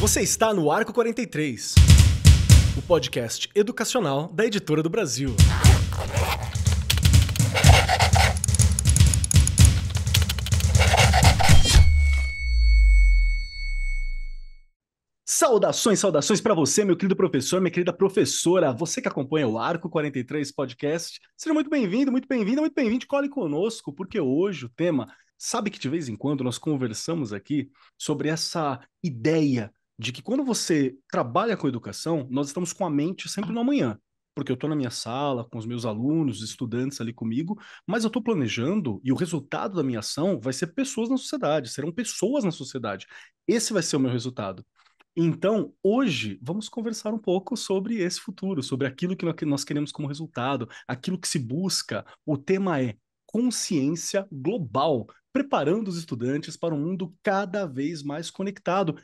Você está no Arco 43, o podcast educacional da Editora do Brasil. Saudações, saudações para você, meu querido professor, minha querida professora, você que acompanha o Arco 43 podcast. Seja muito bem-vindo, muito bem-vinda, muito bem-vindo, cole conosco, porque hoje o tema, sabe que de vez em quando nós conversamos aqui sobre essa ideia de que quando você trabalha com educação, nós estamos com a mente sempre no amanhã. Porque eu estou na minha sala, com os meus alunos, estudantes ali comigo, mas eu estou planejando e o resultado da minha ação vai ser pessoas na sociedade, serão pessoas na sociedade. Esse vai ser o meu resultado. Então, hoje, vamos conversar um pouco sobre esse futuro, sobre aquilo que nós queremos como resultado, aquilo que se busca. O tema é consciência global, preparando os estudantes para um mundo cada vez mais conectado.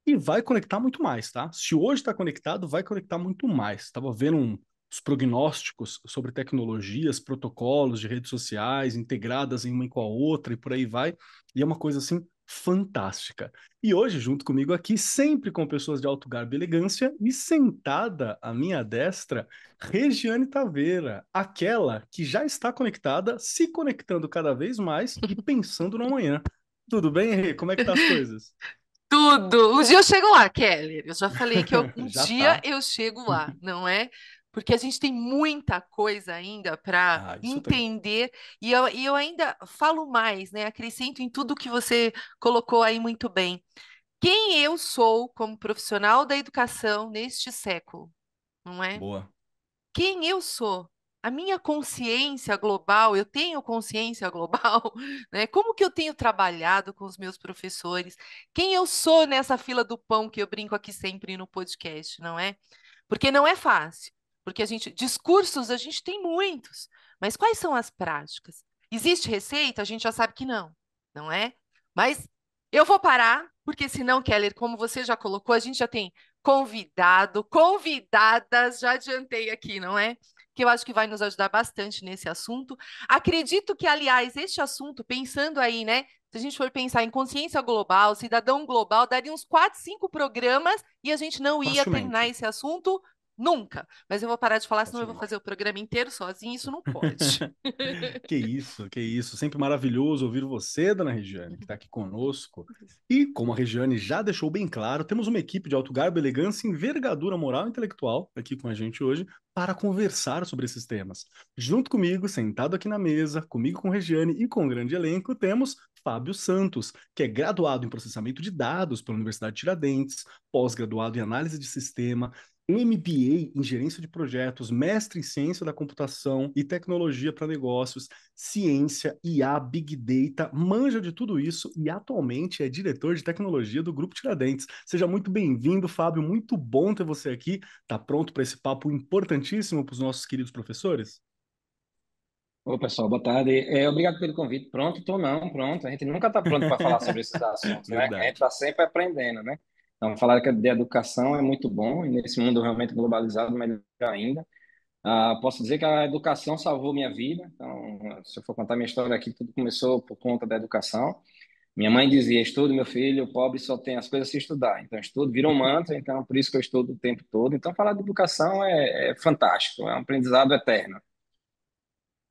E vai conectar muito mais, tá? Se hoje está conectado, vai conectar muito mais. Estava vendo os prognósticos sobre tecnologias, protocolos de redes sociais integradas em uma com a outra e por aí vai. E é uma coisa assim fantástica. E hoje, junto comigo aqui, sempre com pessoas de alto garbo e elegância, e sentada à minha destra, Regiane Taveira, aquela que já está conectada, se conectando cada vez mais e pensando no amanhã. Tudo bem, Rê? Como é que tá as coisas? Tudo. Um dia eu chego lá, Keller. Eu já falei que um Já dia tá. eu chego lá, não é? Porque a gente tem muita coisa ainda para Ah, isso tem. entender e eu ainda falo mais, né? Acrescento em tudo que você colocou aí muito bem. Quem eu sou como profissional da educação neste século, não é? Boa. Quem eu sou? A minha consciência global, eu tenho consciência global, né? Como que eu tenho trabalhado com os meus professores? Quem eu sou nessa fila do pão que eu brinco aqui sempre no podcast, não é? Porque não é fácil, porque discursos a gente tem muitos, mas quais são as práticas? Existe receita? A gente já sabe que não, não é? Mas eu vou parar, porque senão, Keller, como você já colocou, a gente já tem convidado, convidadas, já adiantei aqui, não é? Que eu acho que vai nos ajudar bastante nesse assunto. Acredito que, aliás, este assunto, pensando aí, né? Se a gente for pensar em consciência global, cidadão global, daria uns 4, 5 programas e a gente não ia terminar Facilmente. esse assunto nunca. Mas eu vou parar de falar, senão eu vou fazer Facilmente. o programa inteiro sozinho, isso não pode. Que isso, que isso. Sempre maravilhoso ouvir você, dona Regiane, que está aqui conosco. E, como a Regiane já deixou bem claro, temos uma equipe de alto garbo, elegância e envergadura moral e intelectual aqui com a gente hoje para conversar sobre esses temas. Junto comigo, sentado aqui na mesa, comigo com Regiane e com um grande elenco, temos Fábio Santos, que é graduado em processamento de dados pela Universidade de Tiradentes, pós-graduado em análise de sistema, MBA em gerência de projetos, mestre em ciência da computação e tecnologia para negócios, ciência, IA, Big Data, manja de tudo isso e atualmente é diretor de tecnologia do Grupo Tiradentes. Seja muito bem-vindo, Fábio, muito bom ter você aqui. Tá pronto para esse papo importantíssimo para os nossos queridos professores? Ô, pessoal, boa tarde. Obrigado pelo convite. Pronto, estou não, pronto. A gente nunca está pronto para falar sobre esses assuntos, né? A gente Verdade. está sempre aprendendo, né? Então, falar de educação é muito bom, e nesse mundo realmente globalizado, melhor ainda. Posso dizer que a educação salvou minha vida. Então, se eu for contar minha história aqui, tudo começou por conta da educação. Minha mãe dizia: estude, meu filho, o pobre só tem as coisas se estudar. Então, estudo virou um mantra, então por isso que eu estudo o tempo todo. Então, falar de educação é fantástico, é um aprendizado eterno.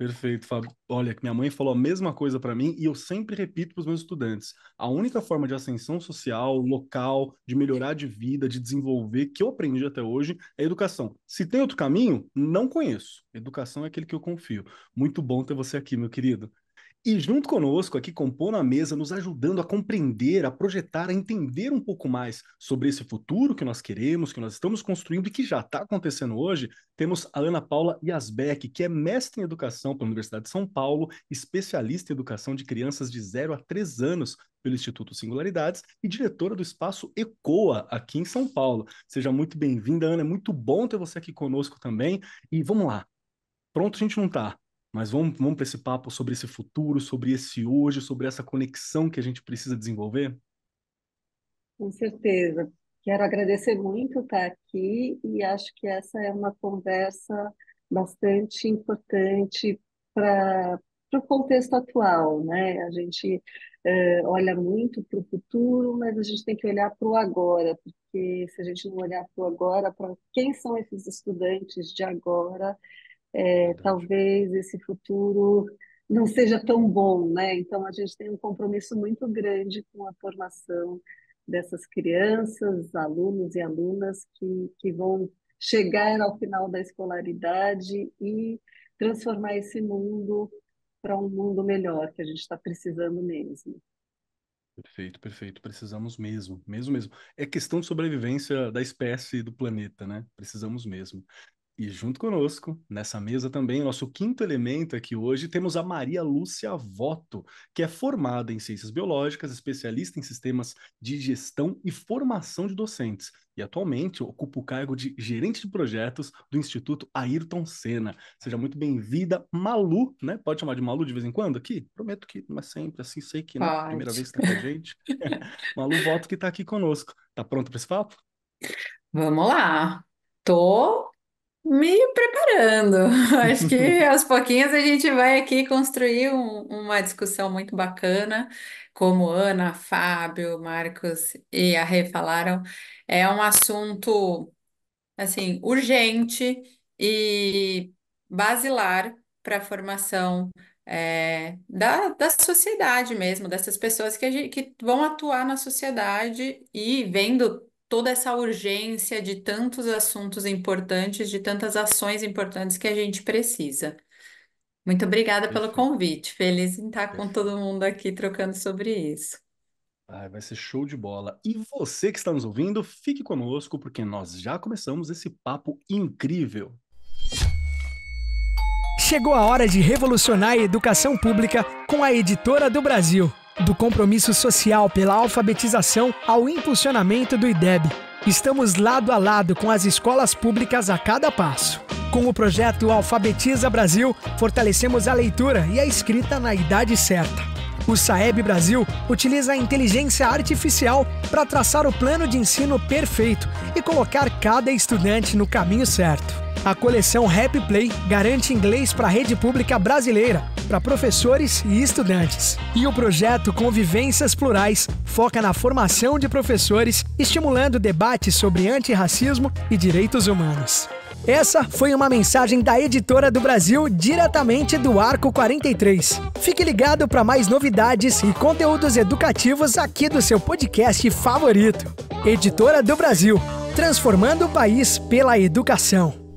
Perfeito, Fábio. Olha, minha mãe falou a mesma coisa para mim e eu sempre repito para os meus estudantes. A única forma de ascensão social, local, de melhorar de vida, de desenvolver, que eu aprendi até hoje, é educação. Se tem outro caminho, não conheço. Educação é aquele que eu confio. Muito bom ter você aqui, meu querido. E junto conosco, aqui compondo a mesa, nos ajudando a compreender, a projetar, a entender um pouco mais sobre esse futuro que nós queremos, que nós estamos construindo e que já está acontecendo hoje, temos a Ana Paula Yasbeck, que é mestre em educação pela Universidade de São Paulo, especialista em educação de crianças de 0 a 3 anos pelo Instituto Singularidades e diretora do espaço ECOA aqui em São Paulo. Seja muito bem-vinda, Ana. É muito bom ter você aqui conosco também. E vamos lá. Pronto, a gente não tá. Mas vamos para esse papo sobre esse futuro, sobre esse hoje, sobre essa conexão que a gente precisa desenvolver? Com certeza. Quero agradecer muito estar aqui e acho que essa é uma conversa bastante importante para o contexto atual, né? A gente olha muito para o futuro, mas a gente tem que olhar para o agora, porque se a gente não olhar para o agora, para quem são esses estudantes de agora, Verdade. talvez esse futuro não seja tão bom, né? Então a gente tem um compromisso muito grande com a formação dessas crianças, alunos e alunas que vão chegar ao final da escolaridade e transformar esse mundo para um mundo melhor, que a gente está precisando mesmo. Perfeito, perfeito. Precisamos mesmo, mesmo, mesmo. É questão de sobrevivência da espécie e do planeta, né? Precisamos mesmo. E junto conosco, nessa mesa também, nosso quinto elemento aqui hoje, temos a Maria Lúcia Votto, que é formada em Ciências Biológicas, especialista em sistemas de gestão e formação de docentes. E atualmente ocupa o cargo de gerente de projetos do Instituto Ayrton Senna. Seja muito bem-vinda, Malu, né? Pode chamar de Malu de vez em quando aqui? Prometo que não é sempre assim, sei que, né? Primeira Pode. vez que está com a gente. Malu Votto que está aqui conosco. Tá pronto para esse papo? Vamos lá. Tô me preparando. Acho que aos pouquinhos a gente vai aqui construir uma discussão muito bacana. Como Ana, Fábio, Marcos e a Rê falaram, é um assunto assim urgente e basilar para a formação da sociedade mesmo, dessas pessoas que vão atuar na sociedade e vendo toda essa urgência de tantos assuntos importantes, de tantas ações importantes que a gente precisa. Muito obrigada pelo Perfeito, convite. Feliz em estar com todo perfeito. mundo aqui trocando sobre isso. Ai, vai ser show de bola. E você que está nos ouvindo, fique conosco, porque nós já começamos esse papo incrível. Chegou a hora de revolucionar a educação pública com a Editora do Brasil. Do compromisso social pela alfabetização ao impulsionamento do IDEB. Estamos lado a lado com as escolas públicas a cada passo. Com o projeto Alfabetiza Brasil, fortalecemos a leitura e a escrita na idade certa. O SAEB Brasil utiliza a inteligência artificial para traçar o plano de ensino perfeito e colocar cada estudante no caminho certo. A coleção Happy Play garante inglês para a rede pública brasileira, para professores e estudantes. E o projeto Convivências Plurais foca na formação de professores, estimulando debates sobre antirracismo e direitos humanos. Essa foi uma mensagem da Editora do Brasil diretamente do Arco 43. Fique ligado para mais novidades e conteúdos educativos aqui do seu podcast favorito. Editora do Brasil, transformando o país pela educação.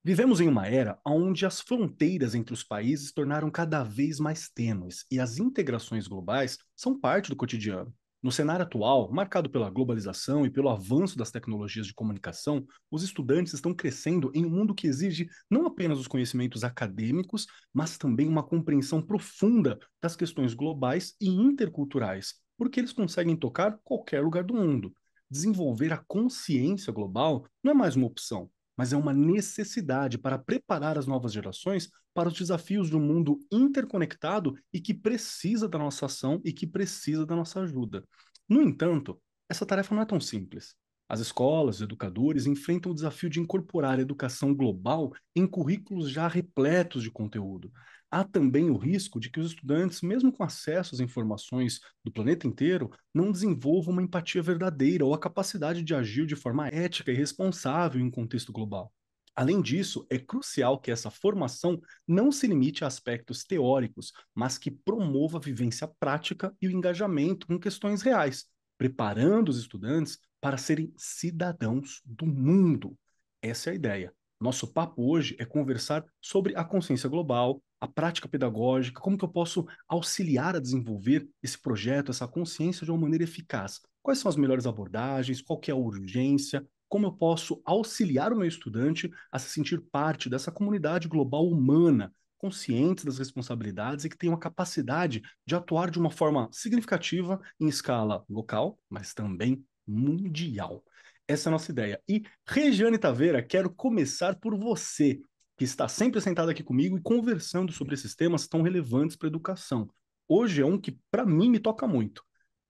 Vivemos em uma era onde as fronteiras entre os países tornaram cada vez mais tênues e as integrações globais são parte do cotidiano. No cenário atual, marcado pela globalização e pelo avanço das tecnologias de comunicação, os estudantes estão crescendo em um mundo que exige não apenas os conhecimentos acadêmicos, mas também uma compreensão profunda das questões globais e interculturais, porque eles conseguem tocar qualquer lugar do mundo. Desenvolver a consciência global não é mais uma opção, mas é uma necessidade para preparar as novas gerações para os desafios de um mundo interconectado e que precisa da nossa ação e que precisa da nossa ajuda. No entanto, essa tarefa não é tão simples. As escolas, os educadores enfrentam o desafio de incorporar a educação global em currículos já repletos de conteúdo. Há também o risco de que os estudantes, mesmo com acesso às informações do planeta inteiro, não desenvolvam uma empatia verdadeira ou a capacidade de agir de forma ética e responsável em um contexto global. Além disso, é crucial que essa formação não se limite a aspectos teóricos, mas que promova a vivência prática e o engajamento com questões reais, preparando os estudantes para serem cidadãos do mundo. Essa é a ideia. Nosso papo hoje é conversar sobre a consciência global, a prática pedagógica, como que eu posso auxiliar a desenvolver esse projeto, essa consciência de uma maneira eficaz. Quais são as melhores abordagens, qual que é a urgência, como eu posso auxiliar o meu estudante a se sentir parte dessa comunidade global humana, consciente das responsabilidades e que tenha uma capacidade de atuar de uma forma significativa em escala local, mas também mundial. Essa é a nossa ideia. E, Regiane Taveira, quero começar por você, que está sempre sentada aqui comigo e conversando sobre esses temas tão relevantes para a educação. Hoje é um que, para mim, me toca muito.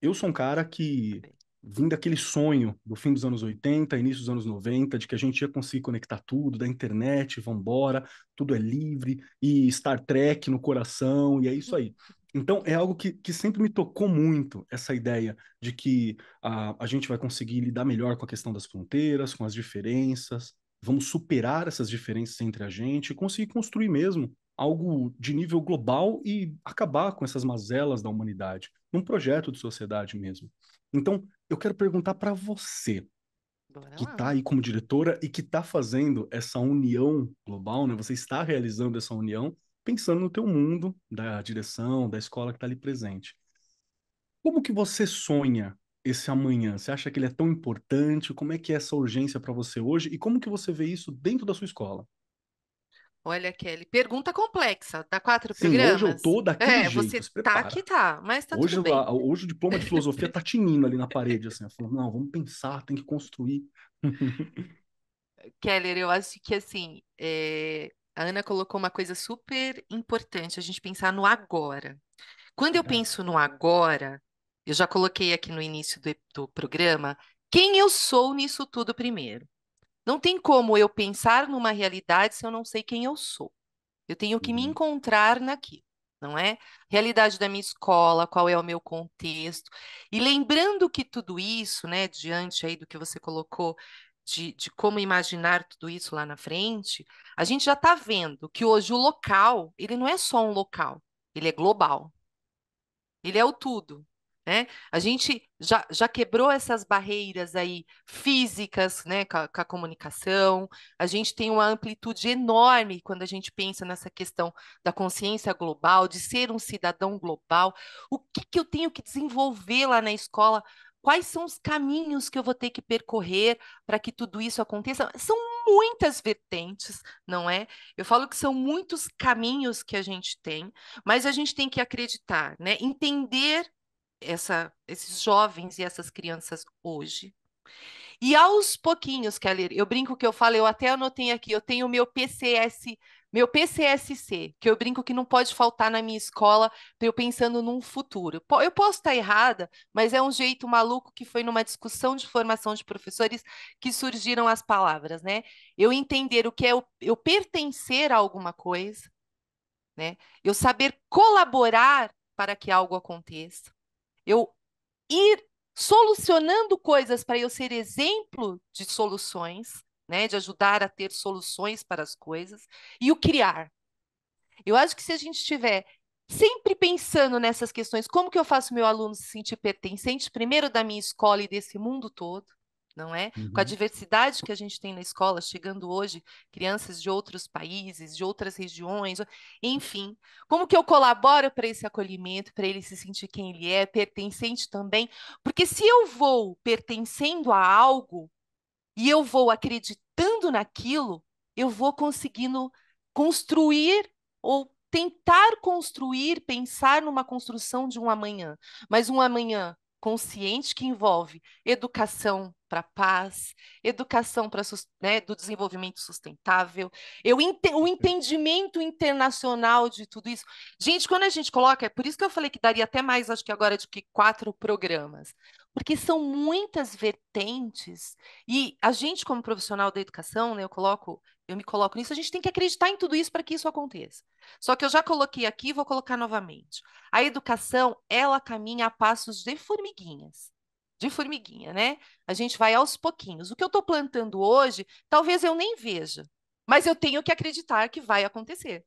Eu sou um cara que vindo aquele sonho do fim dos anos 80, início dos anos 90, de que a gente ia conseguir conectar tudo, da internet, vambora, tudo é livre, e Star Trek no coração, e é isso aí. Então, é algo que sempre me tocou muito, essa ideia de que a gente vai conseguir lidar melhor com a questão das fronteiras, com as diferenças, vamos superar essas diferenças entre a gente e conseguir construir mesmo algo de nível global e acabar com essas mazelas da humanidade, num projeto de sociedade mesmo. Então, eu quero perguntar para você, Bora que está lá. aí como diretora e que está fazendo essa união global, né? Você está realizando essa união pensando no teu mundo, da direção, da escola que está ali presente. Como que você sonha esse amanhã? Você acha que ele é tão importante? Como é que é essa urgência para você hoje? E como que você vê isso dentro da sua escola? Olha, Kelly, pergunta complexa. Dá 4 Sim, hoje eu programas? tô daquele jeito, Você se tá que prepara. tá, mas tá Hoje, tudo bem. hoje o diploma de filosofia tá tinindo ali na parede, assim, falando, não, vamos pensar, tem que construir. Keller, eu acho que assim, a Ana colocou uma coisa super importante, a gente pensar no agora. Quando eu penso no agora, eu já coloquei aqui no início do programa, quem eu sou nisso tudo primeiro. Não tem como eu pensar numa realidade se eu não sei quem eu sou. Eu tenho que me Uhum. encontrar naquilo, não é? Realidade da minha escola, qual é o meu contexto. E lembrando que tudo isso, né, diante aí do que você colocou, de como imaginar tudo isso lá na frente, a gente já está vendo que hoje o local, ele não é só um local, ele é global. Ele é o tudo, né? A gente já quebrou essas barreiras aí físicas, né, com a comunicação. A gente tem uma amplitude enorme quando a gente pensa nessa questão da consciência global, de ser um cidadão global. O que que eu tenho que desenvolver lá na escola? Quais são os caminhos que eu vou ter que percorrer para que tudo isso aconteça? São muitas vertentes, não é? Eu falo que são muitos caminhos que a gente tem, mas a gente tem que acreditar, né? Entender esses jovens e essas crianças hoje. E aos pouquinhos, Kelly, eu brinco que eu falo, eu até anotei aqui, eu tenho meu PCSC, que eu brinco que não pode faltar na minha escola, eu pensando num futuro. Eu posso estar errada, mas é um jeito maluco que foi numa discussão de formação de professores que surgiram as palavras, né? Eu entender o que é eu pertencer a alguma coisa, né? Eu saber colaborar para que algo aconteça. Eu ir solucionando coisas para eu ser exemplo de soluções, né? De ajudar a ter soluções para as coisas. E o criar. Eu acho que se a gente estiver sempre pensando nessas questões, como que eu faço meu aluno se sentir pertencente, primeiro da minha escola e desse mundo todo, não é? Com a Uhum. diversidade que a gente tem na escola, chegando hoje crianças de outros países, de outras regiões, enfim, como que eu colaboro para esse acolhimento, para ele se sentir quem ele é, pertencente também? Porque se eu vou pertencendo a algo e eu vou acreditando naquilo, eu vou conseguindo construir ou tentar construir, pensar numa construção de um amanhã, mas um amanhã consciente que envolve educação para a paz, educação para do desenvolvimento sustentável, o entendimento internacional de tudo isso. Gente, quando a gente coloca, é por isso que eu falei que daria até mais, acho que agora, de que 4 programas, porque são muitas vertentes e a gente, como profissional da educação, né, eu me coloco nisso, a gente tem que acreditar em tudo isso para que isso aconteça. Só que eu já coloquei aqui e vou colocar novamente. A educação, ela caminha a passos de formiguinhas. De formiguinha, né? A gente vai aos pouquinhos. O que eu estou plantando hoje, talvez eu nem veja, mas eu tenho que acreditar que vai acontecer.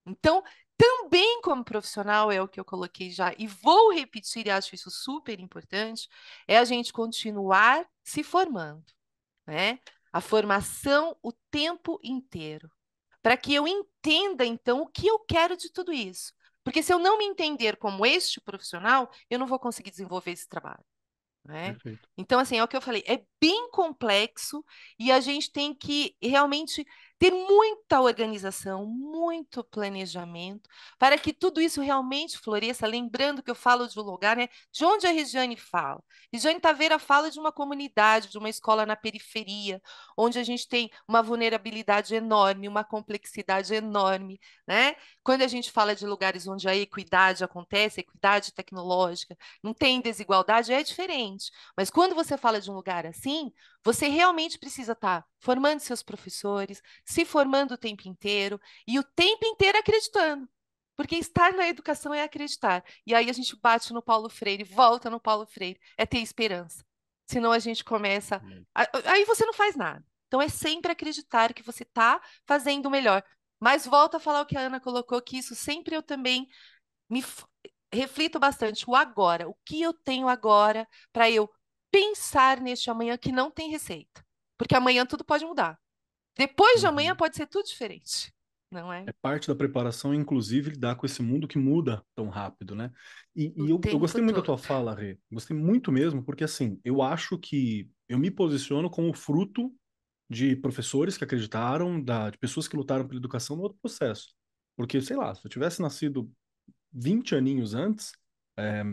Então, também como profissional, é o que eu coloquei já, e vou repetir, e acho isso super importante, é a gente continuar se formando, né? A formação o tempo inteiro, para que eu entenda, então, o que eu quero de tudo isso. Porque se eu não me entender como este profissional, eu não vou conseguir desenvolver esse trabalho, né? Perfeito. Então, assim, é o que eu falei, é bem complexo e a gente tem que realmente ter muita organização, muito planejamento, para que tudo isso realmente floresça. Lembrando que eu falo de um lugar, né? De onde a Regiane fala? Regiane Taveira fala de uma comunidade, de uma escola na periferia, onde a gente tem uma vulnerabilidade enorme, uma complexidade enorme, né? Quando a gente fala de lugares onde a equidade acontece, equidade tecnológica, não tem desigualdade, é diferente. Mas quando você fala de um lugar assim, você realmente precisa estar formando seus professores, se formando o tempo inteiro e o tempo inteiro acreditando. Porque estar na educação é acreditar. E aí a gente bate no Paulo Freire, volta no Paulo Freire, é ter esperança. Senão a gente começa. Aí você não faz nada. Então é sempre acreditar que você está fazendo o melhor. Mas volta a falar o que a Ana colocou, que isso sempre eu também me reflito bastante. O agora, o que eu tenho agora para eu pensar neste amanhã que não tem receita. Porque amanhã tudo pode mudar. Depois de amanhã Uhum. pode ser tudo diferente, não é? É parte da preparação, inclusive, lidar com esse mundo que muda tão rápido, né? O Eu tempo gostei muito da todo. tua fala, Rê. Gostei muito mesmo, porque assim, eu acho que eu me posiciono como fruto de professores que acreditaram, de pessoas que lutaram pela educação no outro processo. Porque, sei lá, se eu tivesse nascido 20 aninhos antes, é,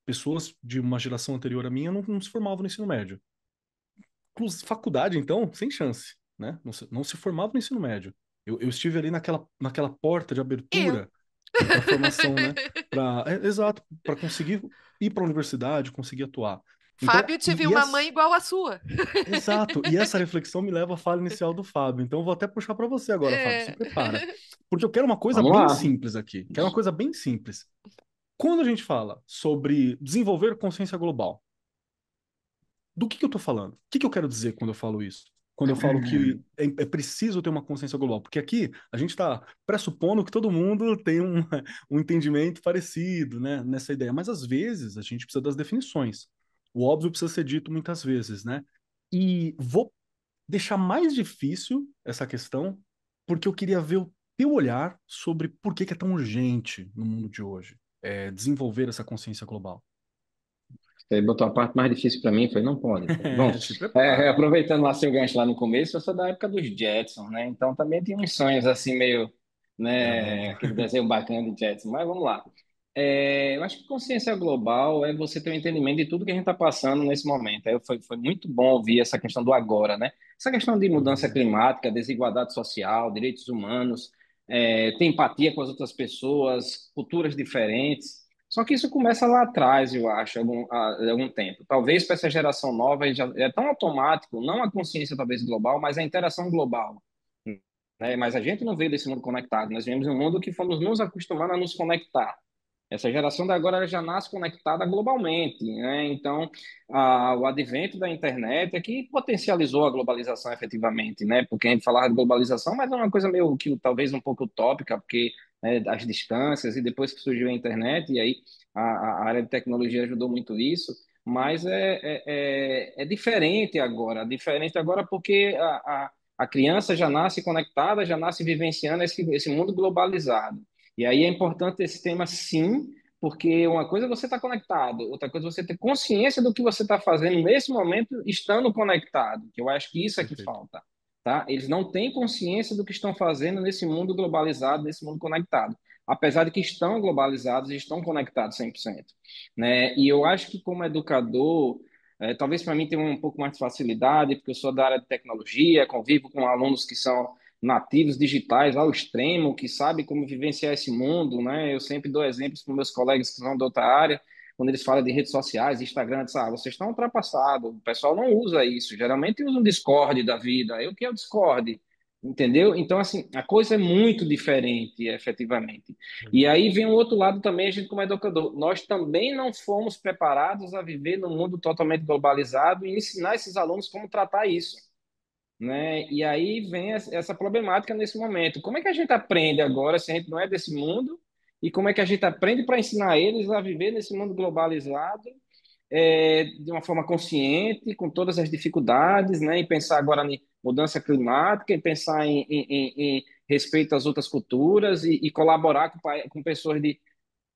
pessoas de uma geração anterior à minha não se formavam no ensino médio. Faculdade, então, sem chance, né? Não se formava no ensino médio. Eu estive ali naquela porta de Eu. abertura para formação, né? Exato, para conseguir ir para a universidade, conseguir atuar. Então, Fábio, tive uma mãe igual à sua. exato, e essa reflexão me leva à fala inicial do Fábio. Então, eu vou até puxar para você agora, Fábio. Se É. prepara. Porque eu quero uma coisa Vamos bem lá. simples aqui. Quero uma coisa bem simples. Quando a gente fala sobre desenvolver consciência global, do que eu estou falando? O que eu quero dizer quando eu falo isso? Quando eu falo que é preciso ter uma consciência global? Porque aqui a gente está pressupondo que todo mundo tem um entendimento parecido, né, nessa ideia. Mas às vezes a gente precisa das definições. O óbvio precisa ser dito muitas vezes, né? E vou deixar mais difícil essa questão, porque eu queria ver o teu olhar sobre por que é tão urgente no mundo de hoje, desenvolver essa consciência global. Você botou a parte mais difícil para mim, foi não pode. Bom, Se prepara. aproveitando lá seu gancho lá no começo, eu sou da época dos Jetsons, né? Então também tinha uns sonhos assim meio, Era né, bom. aquele desenho bacana de Jetsons. Mas vamos lá. Eu acho que consciência global é você ter um entendimento de tudo que a gente está passando nesse momento. Foi muito bom ouvir essa questão do agora, né? Essa questão de mudança Uhum. climática, desigualdade social, direitos humanos, ter empatia com as outras pessoas, culturas diferentes. Só que isso começa lá atrás, eu acho, há algum tempo. Talvez para essa geração nova já é tão automático, não a consciência talvez global, mas a interação global, né? Mas a gente não veio desse mundo conectado, nós vivemos um mundo que fomos nos acostumando a nos conectar. Essa geração da agora ela já nasce conectada globalmente, né? Então, o advento da internet é que potencializou a globalização efetivamente, né? Porque a gente falava de globalização, mas é uma coisa meio que talvez um pouco utópica, porque né, as distâncias e depois que surgiu a internet e aí a área de tecnologia ajudou muito isso, mas é diferente agora porque a criança já nasce conectada, já nasce vivenciando esse mundo globalizado. E aí é importante esse tema, sim, porque uma coisa é você estar conectado, outra coisa é você ter consciência do que você está fazendo nesse momento, estando conectado, que eu acho que isso é que Perfeito. falta, tá? Eles não têm consciência do que estão fazendo nesse mundo globalizado, nesse mundo conectado, apesar de que estão globalizados e estão conectados 100%, né? E eu acho que como educador, talvez para mim tenha um pouco mais de facilidade, porque eu sou da área de tecnologia, convivo com alunos que são nativos digitais ao extremo, que sabem como vivenciar esse mundo, né? Eu sempre dou exemplos para meus colegas que são de outra área, quando eles falam de redes sociais, Instagram, diz, vocês estão ultrapassados, o pessoal não usa isso, geralmente usa um Discord da vida, o que é o Discord? Entendeu? Então, assim, a coisa é muito diferente, efetivamente. E aí vem o outro lado também, a gente como educador, nós também não fomos preparados a viver num mundo totalmente globalizado e ensinar esses alunos como tratar isso, né? E aí vem essa problemática nesse momento. Como é que a gente aprende agora se a gente não é desse mundo? E como é que a gente aprende para ensinar eles a viver nesse mundo globalizado, de uma forma consciente, com todas as dificuldades, né? E pensar agora em mudança climática, e pensar em respeito às outras culturas e colaborar com pessoas de.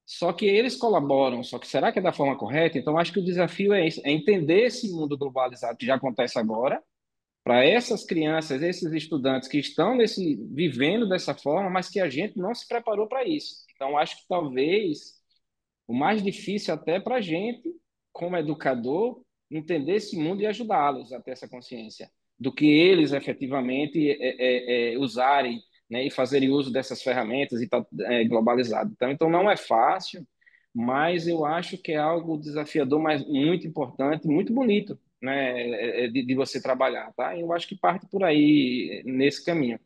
Só que eles colaboram, só que será que é da forma correta? Então, acho que o desafio é esse, é entender esse mundo globalizado que já acontece agora para essas crianças, esses estudantes que estão vivendo dessa forma, mas que a gente não se preparou para isso. Então, acho que talvez o mais difícil até para a gente, como educador, entender esse mundo e ajudá-los a ter essa consciência do que eles efetivamente usarem, né, e fazerem uso dessas ferramentas e tá globalizado. Então não é fácil, mas eu acho que é algo desafiador, mas muito importante, muito bonito, né, de você trabalhar, tá? Eu acho que parte por aí nesse caminho.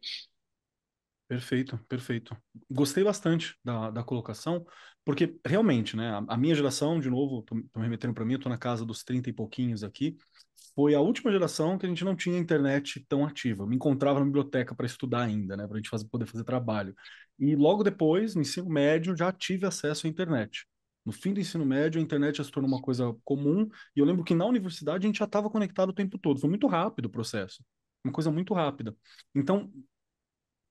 Perfeito, perfeito. Gostei bastante da colocação, porque realmente, né, a minha geração, de novo, tô me remetendo para mim, eu tô na casa dos 30 e pouquinhos aqui, foi a última geração que a gente não tinha internet tão ativa. Eu me encontrava na biblioteca para estudar ainda, né, para a gente poder fazer trabalho. E logo depois, no ensino médio, já tive acesso à internet. No fim do ensino médio, a internet já se tornou uma coisa comum, e eu lembro que na universidade a gente já estava conectado o tempo todo. Foi muito rápido o processo, uma coisa muito rápida. Então,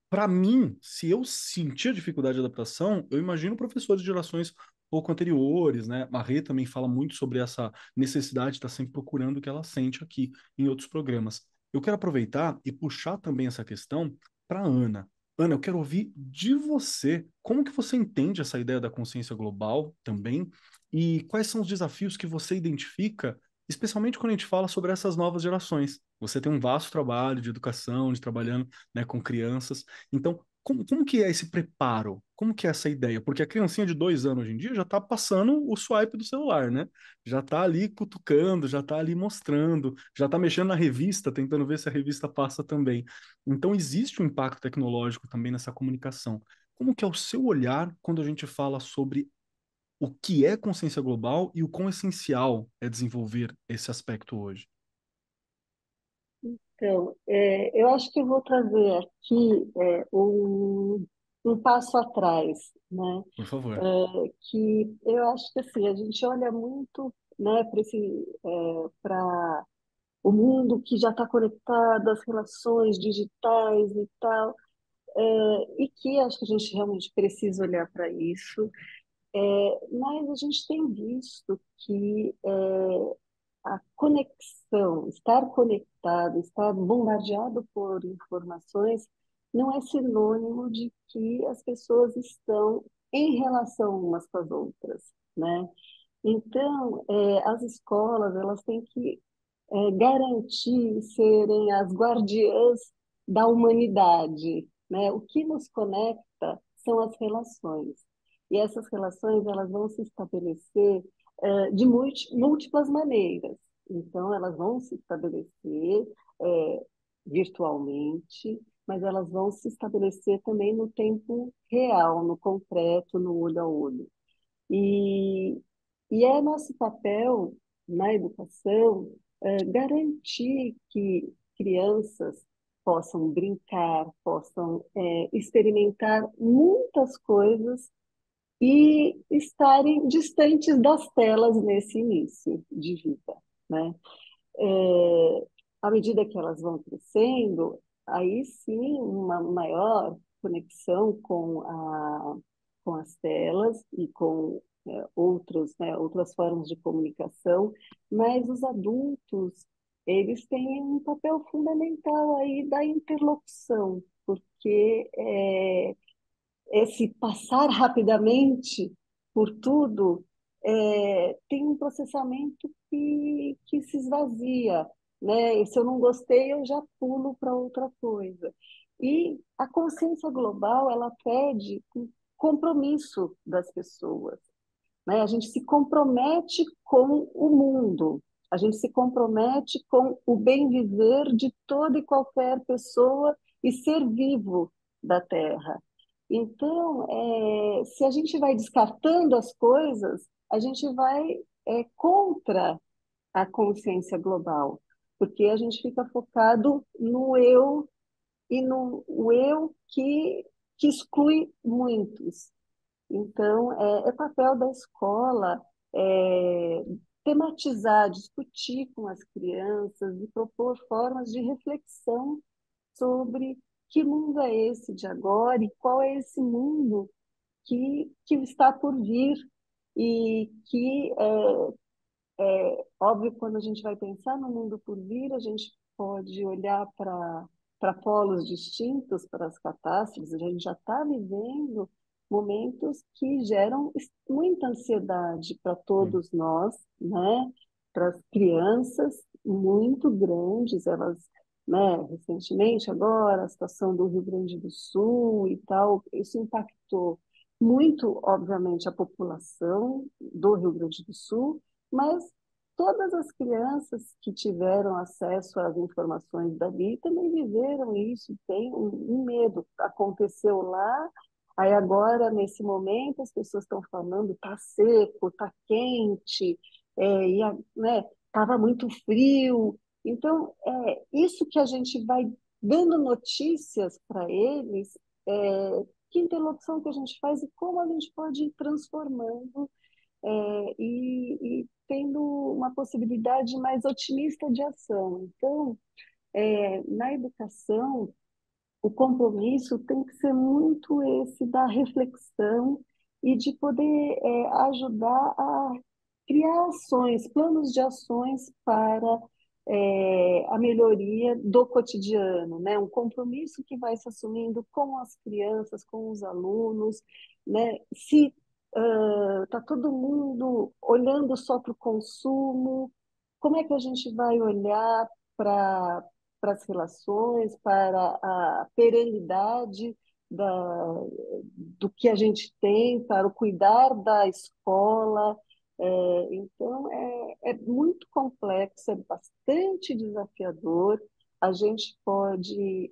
para mim, se eu sentir dificuldade de adaptação, eu imagino professores de gerações pouco anteriores, né? A Rê também fala muito sobre essa necessidade de estar sempre procurando o que ela sente aqui em outros programas. Eu quero aproveitar e puxar também essa questão para Ana. Ana, eu quero ouvir de você como que você entende essa ideia da consciência global também e quais são os desafios que você identifica, especialmente quando a gente fala sobre essas novas gerações. Você tem um vasto trabalho de educação, de trabalhando, né, com crianças. Então, como que é esse preparo? Como que é essa ideia? Porque a criancinha de 2 anos hoje em dia já está passando o swipe do celular, né? Já está ali cutucando, já está ali mostrando, já está mexendo na revista, tentando ver se a revista passa também. Então, existe um impacto tecnológico também nessa comunicação. Como que é o seu olhar quando a gente fala sobre o que é consciência global e o quão essencial é desenvolver esse aspecto hoje? Então, eu acho que eu vou trazer aqui um passo atrás, né? Por favor. Que eu acho que assim, a gente olha muito, né, para o mundo que já está conectado, as relações digitais e tal, e que acho que a gente realmente precisa olhar para isso, mas a gente tem visto que a conexão, estar conectado, estar bombardeado por informações, não é sinônimo de que as pessoas estão em relação umas com as outras, né? Então, as escolas elas têm que garantir serem as guardiãs da humanidade, né? O que nos conecta são as relações. E essas relações elas vão se estabelecer de múltiplas maneiras. Então, elas vão se estabelecer virtualmente, mas elas vão se estabelecer também no tempo real, no concreto, no olho a olho. E, e é nosso papel na educação garantir que crianças possam brincar, possam experimentar muitas coisas e estarem distantes das telas nesse início de vida, né? É, à medida que elas vão crescendo, aí sim uma maior conexão com as telas e com outras formas de comunicação, mas os adultos, eles têm um papel fundamental aí da interlocução, porque esse passar rapidamente por tudo tem um processamento que se esvazia, né? E se eu não gostei, eu já pulo para outra coisa. E a consciência global, ela pede um compromisso das pessoas, né? A gente se compromete com o mundo, a gente se compromete com o bem viver de toda e qualquer pessoa e ser vivo da Terra. Então, se a gente vai descartando as coisas, a gente vai contra a consciência global, porque a gente fica focado no eu e no o eu que exclui muitos. Então, é papel da escola tematizar, discutir com as crianças e propor formas de reflexão sobre que mundo é esse de agora e qual é esse mundo que está por vir e que, óbvio, quando a gente vai pensar no mundo por vir, a gente pode olhar para polos distintos, para as catástrofes. A gente já está vivendo momentos que geram muita ansiedade para Sim. todos nós, né? Para as crianças, muito grandes, elas, né? Recentemente, agora, a situação do Rio Grande do Sul e tal, isso impactou muito, obviamente, a população do Rio Grande do Sul, mas todas as crianças que tiveram acesso às informações dali também viveram isso, tem um medo. Aconteceu lá, aí agora, nesse momento, as pessoas estão falando, está seco, está quente, né, estava muito frio. Então, isso que a gente vai dando notícias para eles, que interlocução que a gente faz e como a gente pode ir transformando e tendo uma possibilidade mais otimista de ação. Então, na educação, o compromisso tem que ser muito esse da reflexão e de poder ajudar a criar ações, planos de ações para a melhoria do cotidiano, né? Um compromisso que vai se assumindo com as crianças, com os alunos, né? Se está todo mundo olhando só para o consumo, como é que a gente vai olhar para as relações, para a perenidade do que a gente tem, para o cuidar da escola? Então, é muito complexo, é bastante desafiador. A gente pode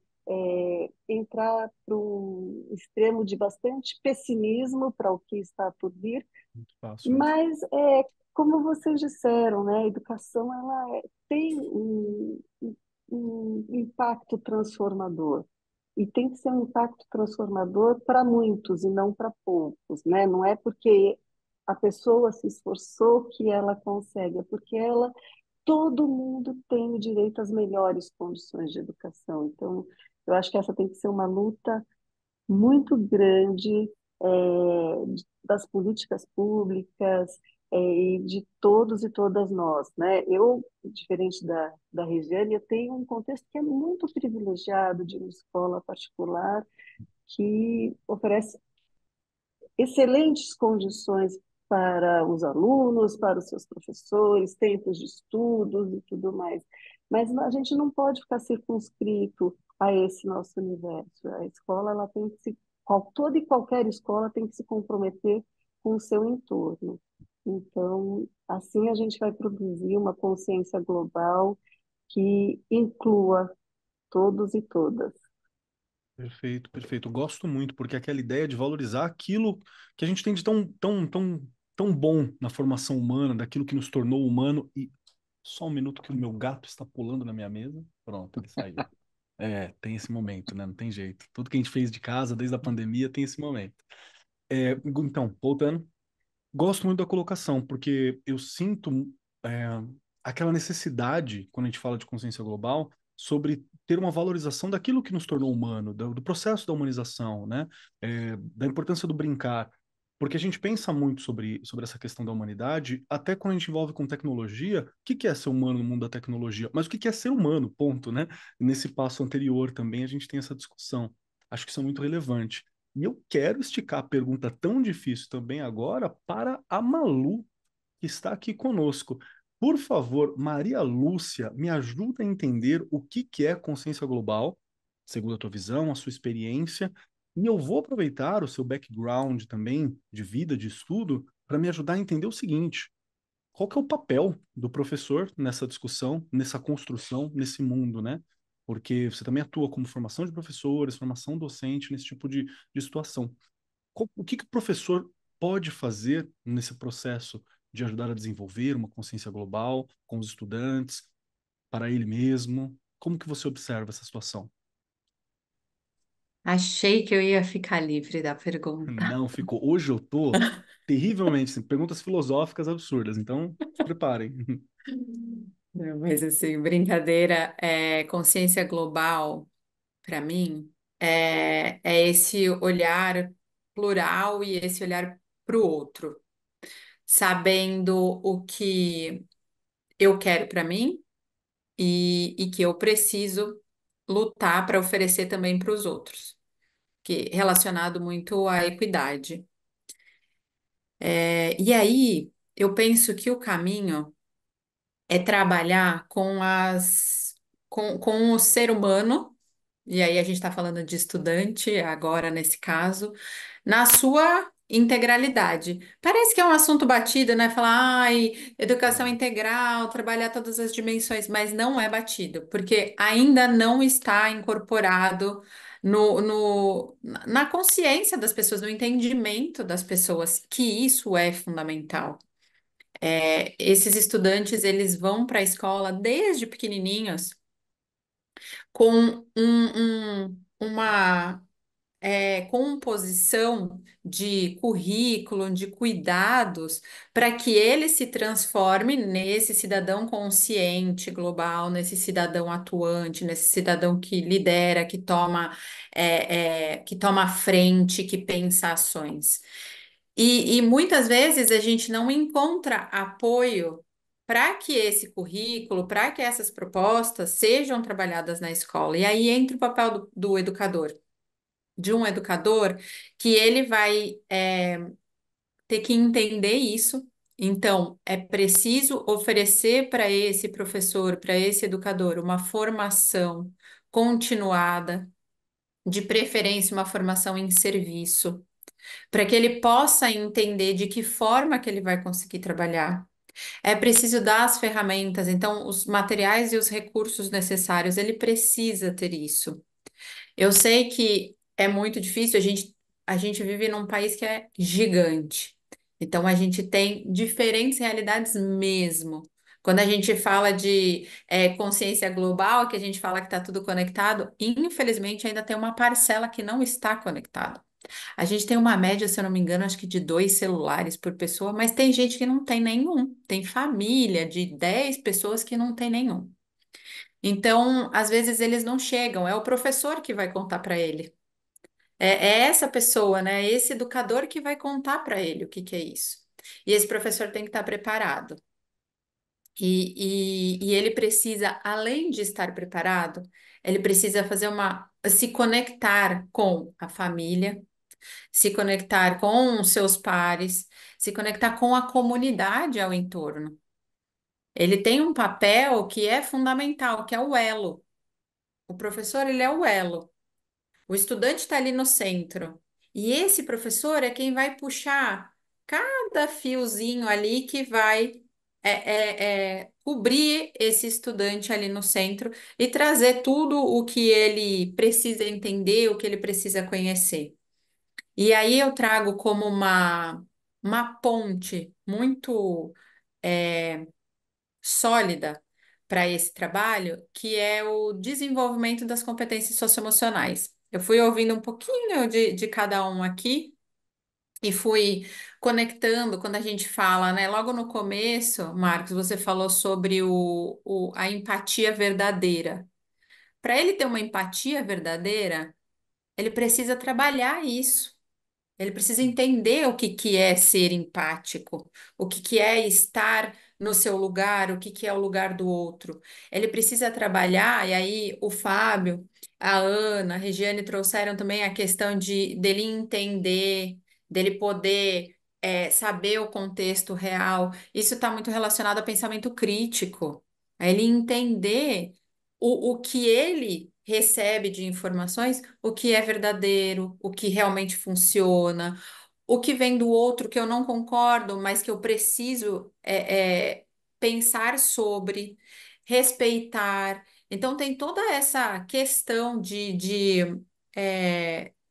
entrar para um extremo de bastante pessimismo para o que está por vir, Muito fácil isso. mas como vocês disseram, né, a educação ela tem um impacto transformador. E tem que ser um impacto transformador para muitos e não para poucos, né? Não é porque a pessoa se esforçou que ela consegue, é porque todo mundo tem o direito às melhores condições de educação. Então, eu acho que essa tem que ser uma luta muito grande das políticas públicas e de todos e todas nós, né? Eu, diferente da Regiane, eu tenho um contexto que é muito privilegiado de uma escola particular que oferece excelentes condições para os alunos, para os seus professores, tempos de estudos e tudo mais. Mas a gente não pode ficar circunscrito a esse nosso universo. A escola, ela tem que toda e qualquer escola tem que se comprometer com o seu entorno. Então, assim a gente vai produzir uma consciência global que inclua todos e todas. Perfeito, perfeito. Gosto muito, porque aquela ideia de valorizar aquilo que a gente tem de tão bom na formação humana, daquilo que nos tornou humano. E só um minuto que o meu gato está pulando na minha mesa. Pronto, ele saiu. Tem esse momento, né? Não tem jeito. Tudo que a gente fez de casa desde a pandemia tem esse momento. Então, voltando. Gosto muito da colocação, porque eu sinto é, aquela necessidade, quando a gente fala de consciência global, sobre ter uma valorização daquilo que nos tornou humano, do processo da humanização, né? Da importância do brincar. Porque a gente pensa muito sobre essa questão da humanidade, até quando a gente envolve com tecnologia, o que que é ser humano no mundo da tecnologia? Mas o que que é ser humano, ponto, né? Nesse passo anterior também a gente tem essa discussão. Acho que isso é muito relevante. E eu quero esticar a pergunta tão difícil também agora para a Malu, que está aqui conosco. Por favor, Maria Lúcia, me ajuda a entender o que que é consciência global, segundo a tua visão, a sua experiência, e eu vou aproveitar o seu background também de vida, de estudo, para me ajudar a entender o seguinte: qual que é o papel do professor nessa discussão, nessa construção, nesse mundo, né? Porque você também atua como formação de professores, formação docente, nesse tipo de situação. O que que o professor pode fazer nesse processo de ajudar a desenvolver uma consciência global com os estudantes, para ele mesmo? Como que você observa essa situação? Achei que eu ia ficar livre da pergunta. Não ficou. Hoje eu tô terrivelmente, assim, perguntas filosóficas absurdas, então se preparem. Não, mas assim, brincadeira, consciência global, para mim, é esse olhar plural e esse olhar para o outro, sabendo o que eu quero para mim, e que eu preciso lutar para oferecer também para os outros, que relacionado muito à equidade. E aí eu penso que o caminho é trabalhar com o ser humano, e aí a gente está falando de estudante, agora nesse caso, na sua integralidade. Parece que é um assunto batido, né? Falar, ai, educação integral, trabalhar todas as dimensões, mas não é batido, porque ainda não está incorporado na consciência das pessoas, no entendimento das pessoas, que isso é fundamental. Esses estudantes, eles vão para a escola desde pequenininhos com uma composição de currículo, de cuidados, para que ele se transforme nesse cidadão consciente global, nesse cidadão atuante, nesse cidadão que lidera, que toma a frente, que pensa ações. E muitas vezes a gente não encontra apoio para que esse currículo, para que essas propostas sejam trabalhadas na escola. E aí entra o papel do educador, de um educador, que ele vai ter que entender isso. Então, é preciso oferecer para esse professor, para esse educador, uma formação continuada, de preferência, uma formação em serviço, para que ele possa entender de que forma que ele vai conseguir trabalhar. É preciso dar as ferramentas, então, os materiais e os recursos necessários, ele precisa ter isso. Eu sei que é muito difícil, a gente vive num país que é gigante. Então, a gente tem diferentes realidades mesmo. Quando a gente fala de consciência global, que a gente fala que está tudo conectado, infelizmente ainda tem uma parcela que não está conectada. A gente tem uma média, se eu não me engano, acho que de 2 celulares por pessoa, mas tem gente que não tem nenhum. Tem família de 10 pessoas que não tem nenhum. Então, às vezes eles não chegam, é o professor que vai contar para ele. É essa pessoa, né? Esse educador que vai contar para ele o que que é isso. E esse professor tem que estar preparado. E ele precisa, além de estar preparado, ele precisa se conectar com a família, se conectar com os seus pares, se conectar com a comunidade ao entorno. Ele tem um papel que é fundamental, que é o elo. O professor, ele é o elo. O estudante está ali no centro. E esse professor é quem vai puxar cada fiozinho ali que vai cobrir esse estudante ali no centro e trazer tudo o que ele precisa entender, o que ele precisa conhecer. E aí eu trago como uma ponte muito sólida para esse trabalho, que é o desenvolvimento das competências socioemocionais. Eu fui ouvindo um pouquinho de cada um aqui e fui conectando quando a gente fala, né? Logo no começo, Marcos, você falou sobre a empatia verdadeira. Para ele ter uma empatia verdadeira, ele precisa trabalhar isso. Ele precisa entender o que que é ser empático, o que que é estar no seu lugar, o que que é o lugar do outro. Ele precisa trabalhar, e aí o Fábio, a Ana, a Regiane trouxeram também a questão dele entender, dele poder saber o contexto real. Isso está muito relacionado a pensamento crítico, a ele entender o que ele recebe de informações, o que é verdadeiro, o que realmente funciona, o que vem do outro que eu não concordo, mas que eu preciso pensar sobre, respeitar. Então, tem toda essa questão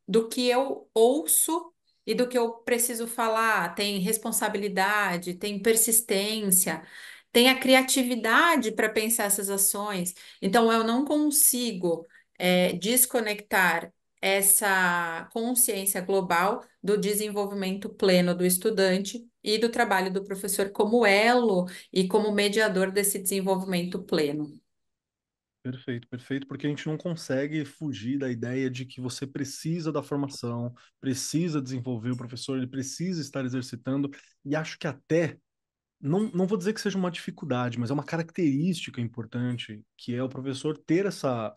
do que eu ouço e do que eu preciso falar. Tem responsabilidade, tem persistência. Tem a criatividade para pensar essas ações. Então, eu não consigo desconectar essa consciência global do desenvolvimento pleno do estudante e do trabalho do professor como elo e como mediador desse desenvolvimento pleno. Perfeito, perfeito, porque a gente não consegue fugir da ideia de que você precisa da formação, precisa desenvolver o professor, ele precisa estar exercitando, e acho que até não vou dizer que seja uma dificuldade, mas é uma característica importante, que é o professor ter essa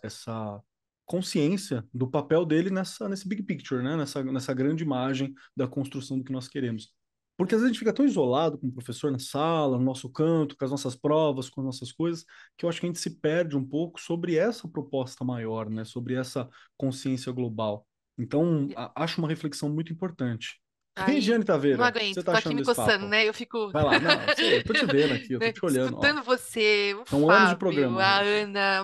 consciência do papel dele nesse big picture, né? Nessa grande imagem da construção do que nós queremos. Porque às vezes a gente fica tão isolado com o professor na sala, no nosso canto, com as nossas provas, com as nossas coisas, que eu acho que a gente se perde um pouco sobre essa proposta maior, né? Sobre essa consciência global. Então, acho uma reflexão muito importante. Aí, Regiane não Taveira, o que você aguento, está tô aqui achando me desse coçando, papo? né? Eu fico Vai lá, não, eu sei, eu tô te vendo aqui, eu tô né, te olhando, ó. escutando você, o São anos de Fábio, programa, a Regi. Ana,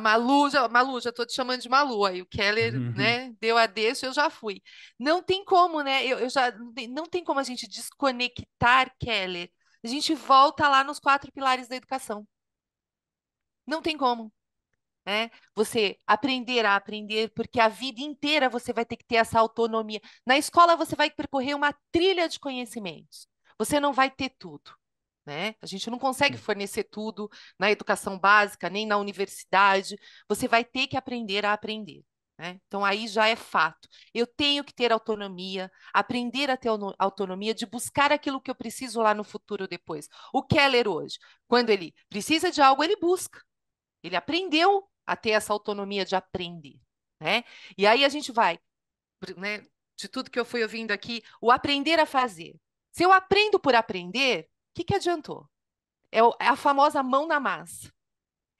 Malu, já tô te chamando de Malu, aí o Keller, né, deu a deixa, eu já fui. Não tem como, né, eu já, não tem como a gente desconectar, Keller. A gente volta lá nos 4 pilares da educação. Não tem como, né? Você aprender a aprender, porque a vida inteira você vai ter que ter essa autonomia. Na escola você vai percorrer uma trilha de conhecimentos. Você não vai ter tudo, né? A gente não consegue fornecer tudo na educação básica, nem na universidade. Você vai ter que aprender a aprender, né? Então aí já é fato. Eu tenho que ter autonomia, aprender a ter autonomia de buscar aquilo que eu preciso lá no futuro depois. O Keller hoje, quando ele precisa de algo, ele busca. Ele aprendeu a ter essa autonomia de aprender, né? E aí a gente vai, né, de tudo que eu fui ouvindo aqui, o aprender a fazer. Se eu aprendo por aprender, o que adiantou? É a famosa mão na massa.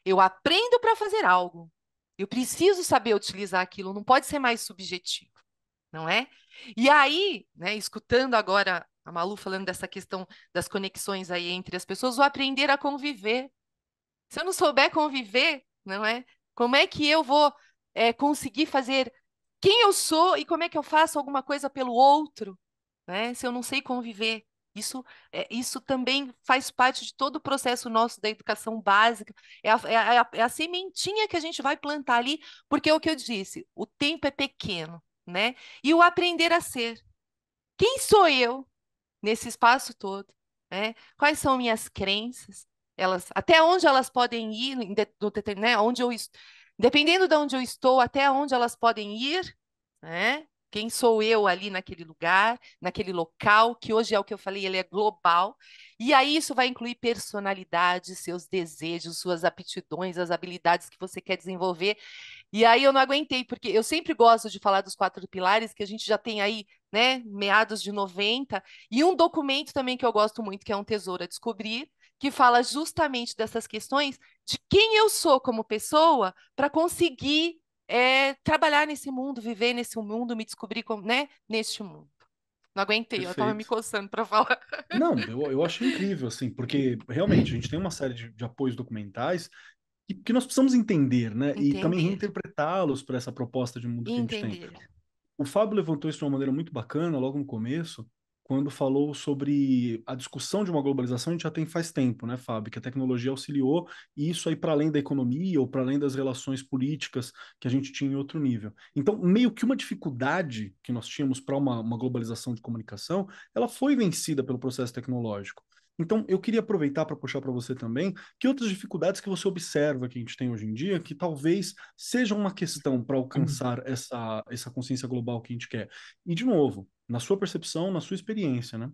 Eu aprendo para fazer algo. Eu preciso saber utilizar aquilo, não pode ser mais subjetivo, não é? E aí, né, escutando agora a Malu falando dessa questão das conexões aí entre as pessoas, o aprender a conviver. Se eu não souber conviver, não é? Como é que eu vou conseguir fazer quem eu sou e como é que eu faço alguma coisa pelo outro, né? Se eu não sei conviver. Isso também faz parte de todo o processo nosso da educação básica. É a sementinha que a gente vai plantar ali, porque é o que eu disse, o tempo é pequeno, né? E o aprender a ser. Quem sou eu nesse espaço todo, né? Quais são minhas crenças? Até onde elas podem ir, né? Dependendo de onde eu estou, até onde elas podem ir, né? Quem sou eu ali naquele lugar, naquele local, que hoje é o que eu falei, ele é global. E aí isso vai incluir personalidade, seus desejos, suas aptidões, as habilidades que você quer desenvolver. E aí eu não aguentei, porque eu sempre gosto de falar dos 4 pilares, que a gente já tem aí, né, meados de 90, e um documento também que eu gosto muito, que é um Tesouro a Descobrir, que fala justamente dessas questões de quem eu sou como pessoa para conseguir trabalhar nesse mundo, viver nesse mundo, me descobrir como, né, neste mundo. Não aguentei, eu estava me Perfeito. coçando para falar. Não, eu acho incrível, assim, porque realmente a gente tem uma série de apoios documentais que nós precisamos entender, né? E também Entender, reinterpretá-los para essa proposta de mundo que a gente tem. entender. O Fábio levantou isso de uma maneira muito bacana logo no começo, quando falou sobre a discussão de uma globalização, a gente já tem faz tempo, né, Fábio? Que a tecnologia auxiliou e isso aí para além da economia ou para além das relações políticas que a gente tinha em outro nível. Então, meio que uma dificuldade que nós tínhamos para uma globalização de comunicação, ela foi vencida pelo processo tecnológico. Então, eu queria aproveitar para puxar para você também que outras dificuldades que você observa que a gente tem hoje em dia, que talvez sejam uma questão para alcançar essa consciência global que a gente quer. E, de novo, na sua percepção, na sua experiência, né?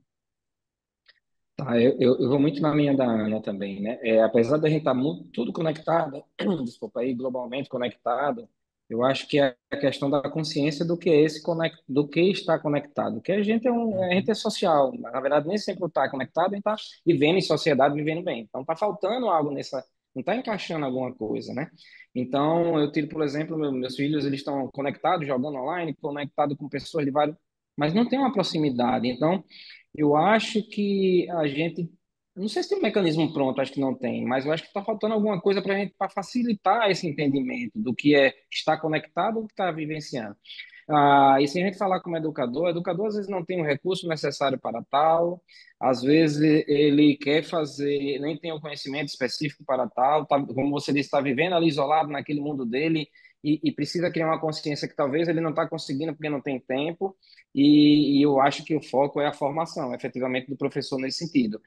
Tá, eu vou muito na minha da Ana também, né? Apesar da gente estar muito, tudo conectado, desculpa aí, globalmente conectado, eu acho que é a questão da consciência do que é do que está conectado. Que a gente Uhum. é social, na verdade nem sempre está conectado, a gente está vivendo em sociedade, vivendo bem. Então está faltando algo não está encaixando alguma coisa, né? Então eu tiro, por exemplo, meus filhos, eles estão conectados, jogando online, conectados com pessoas de vários, mas não tem uma proximidade. Então eu acho que a gente, não sei se tem um mecanismo pronto, acho que não tem, mas eu acho que está faltando alguma coisa para a gente, para facilitar esse entendimento do que é estar conectado ou que está vivenciando. E se a gente falar como educador, o educador às vezes não tem o recurso necessário para tal, às vezes ele quer fazer, nem tem o conhecimento específico para tal, tá, como você disse, está vivendo ali isolado naquele mundo dele e precisa criar uma consciência que talvez ele não está conseguindo porque não tem tempo, e eu acho que o foco é a formação, efetivamente, do professor nesse sentido.